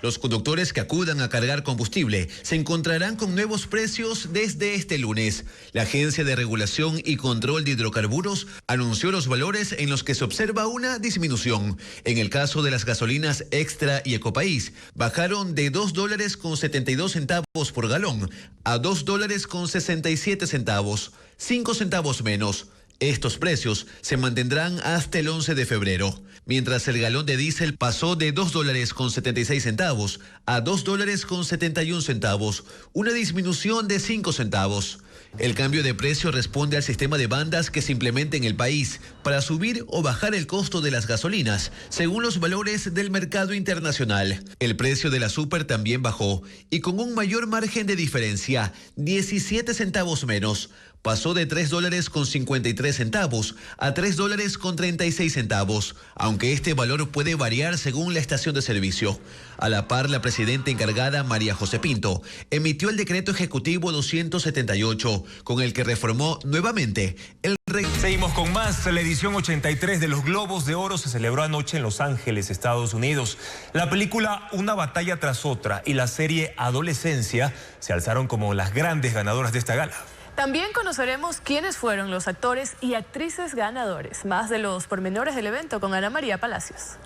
Los conductores que acudan a cargar combustible se encontrarán con nuevos precios desde este lunes. La Agencia de Regulación y Control de Hidrocarburos anunció los valores en los que se observa una disminución. En el caso de las gasolinas Extra y Ecopaís, bajaron de $2.72 por galón a $2.67, 5 centavos menos. Estos precios se mantendrán hasta el 11 de febrero, mientras el galón de diésel pasó de $2.76 a $2.71, una disminución de 5 centavos. El cambio de precio responde al sistema de bandas que se implementa en el país para subir o bajar el costo de las gasolinas, según los valores del mercado internacional. El precio de la Super también bajó y con un mayor margen de diferencia, 17 centavos menos. Pasó de $3.53 a $3.36, aunque este valor puede variar según la estación de servicio. A la par, la presidenta encargada, María José Pinto, emitió el decreto ejecutivo 278, con el que reformó nuevamente el... Seguimos con más. La edición 83 de los Globos de Oro se celebró anoche en Los Ángeles, Estados Unidos. La película Una batalla tras otra y la serie Adolescencia se alzaron como las grandes ganadoras de esta gala. También conoceremos quiénes fueron los actores y actrices ganadores. Más de los pormenores del evento con Ana María Palacios.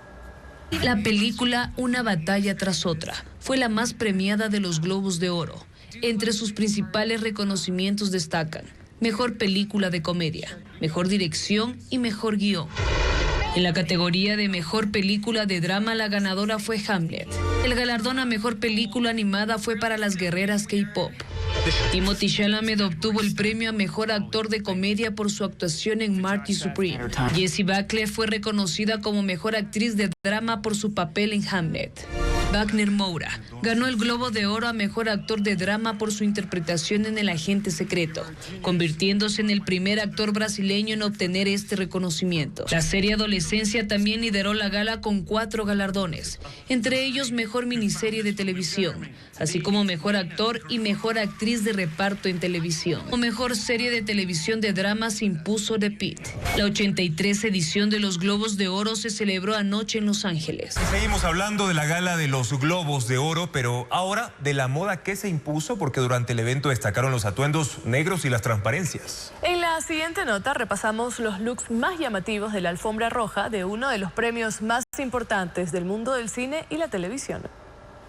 La película Una batalla tras otra fue la más premiada de los Globos de Oro. Entre sus principales reconocimientos destacan Mejor Película de Comedia, Mejor Dirección y Mejor Guión. En la categoría de Mejor Película de Drama, la ganadora fue Hamlet. El galardón a Mejor Película Animada fue para las guerreras K-Pop. Timothée Chalamet obtuvo el premio a Mejor Actor de Comedia por su actuación en Marty Supreme. Jessie Buckley fue reconocida como Mejor Actriz de Drama por su papel en Hamlet. Wagner Moura ganó el Globo de Oro a Mejor Actor de Drama por su interpretación en El Agente Secreto, convirtiéndose en el primer actor brasileño en obtener este reconocimiento. La serie Adolescencia también lideró la gala con 4 galardones, entre ellos Mejor Miniserie de Televisión, así como Mejor Actor y Mejor Actriz de Reparto en Televisión. Como Mejor Serie de Televisión de Drama se impuso The Pitt. La 83 edición de los Globos de Oro se celebró anoche en Los Ángeles. Seguimos hablando de la gala de los Globos de Oro, pero ahora de la moda que se impuso, porque durante el evento destacaron los atuendos negros y las transparencias. En la siguiente nota repasamos los looks más llamativos de la alfombra roja de uno de los premios más importantes del mundo del cine y la televisión.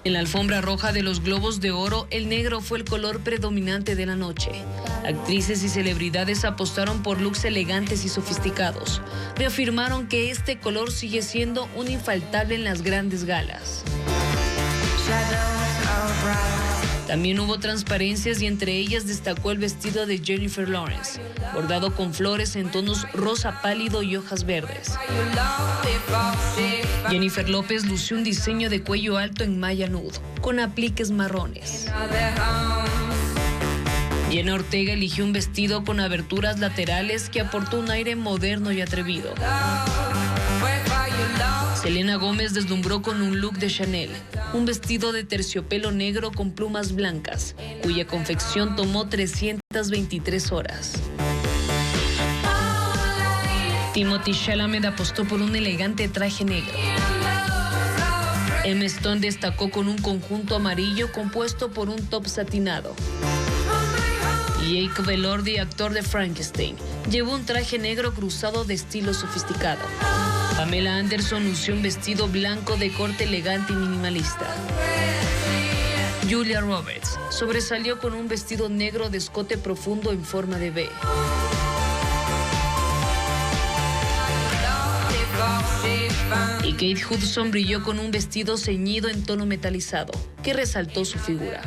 En la alfombra roja de los Globos de Oro, el negro fue el color predominante de la noche. Actrices y celebridades apostaron por looks elegantes y sofisticados. Reafirmaron que este color sigue siendo un infaltable en las grandes galas. También hubo transparencias y entre ellas destacó el vestido de Jennifer Lawrence, bordado con flores en tonos rosa pálido y hojas verdes. Jennifer López lució un diseño de cuello alto en malla nude, con apliques marrones. Jenna Ortega eligió un vestido con aberturas laterales que aportó un aire moderno y atrevido. Selena Gómez deslumbró con un look de Chanel, un vestido de terciopelo negro con plumas blancas, cuya confección tomó 323 horas. Timothée Chalamet apostó por un elegante traje negro. Emma Stone destacó con un conjunto amarillo compuesto por un top satinado. Jacob Elordi, actor de Frankenstein, llevó un traje negro cruzado de estilo sofisticado. Pamela Anderson lució un vestido blanco de corte elegante y minimalista. Julia Roberts sobresalió con un vestido negro de escote profundo en forma de V. Y Kate Hudson brilló con un vestido ceñido en tono metalizado, que resaltó su figura.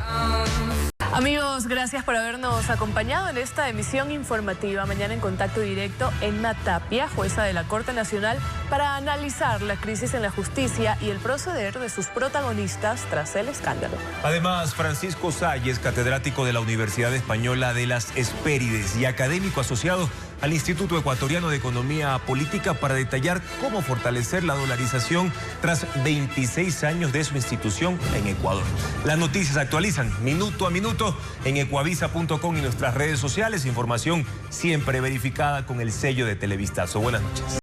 Amigos, gracias por habernos acompañado en esta emisión informativa. Mañana en contacto directo, Emma Tapia, jueza de la Corte Nacional, para analizar la crisis en la justicia y el proceder de sus protagonistas tras el escándalo. Además, Francisco Salles, catedrático de la Universidad Española de las Hespérides y académico asociado al Instituto Ecuatoriano de Economía Política para detallar cómo fortalecer la dolarización tras 26 años de su institución en Ecuador. Las noticias se actualizan minuto a minuto en ecuavisa.com y nuestras redes sociales. Información siempre verificada con el sello de Televistazo. Buenas noches.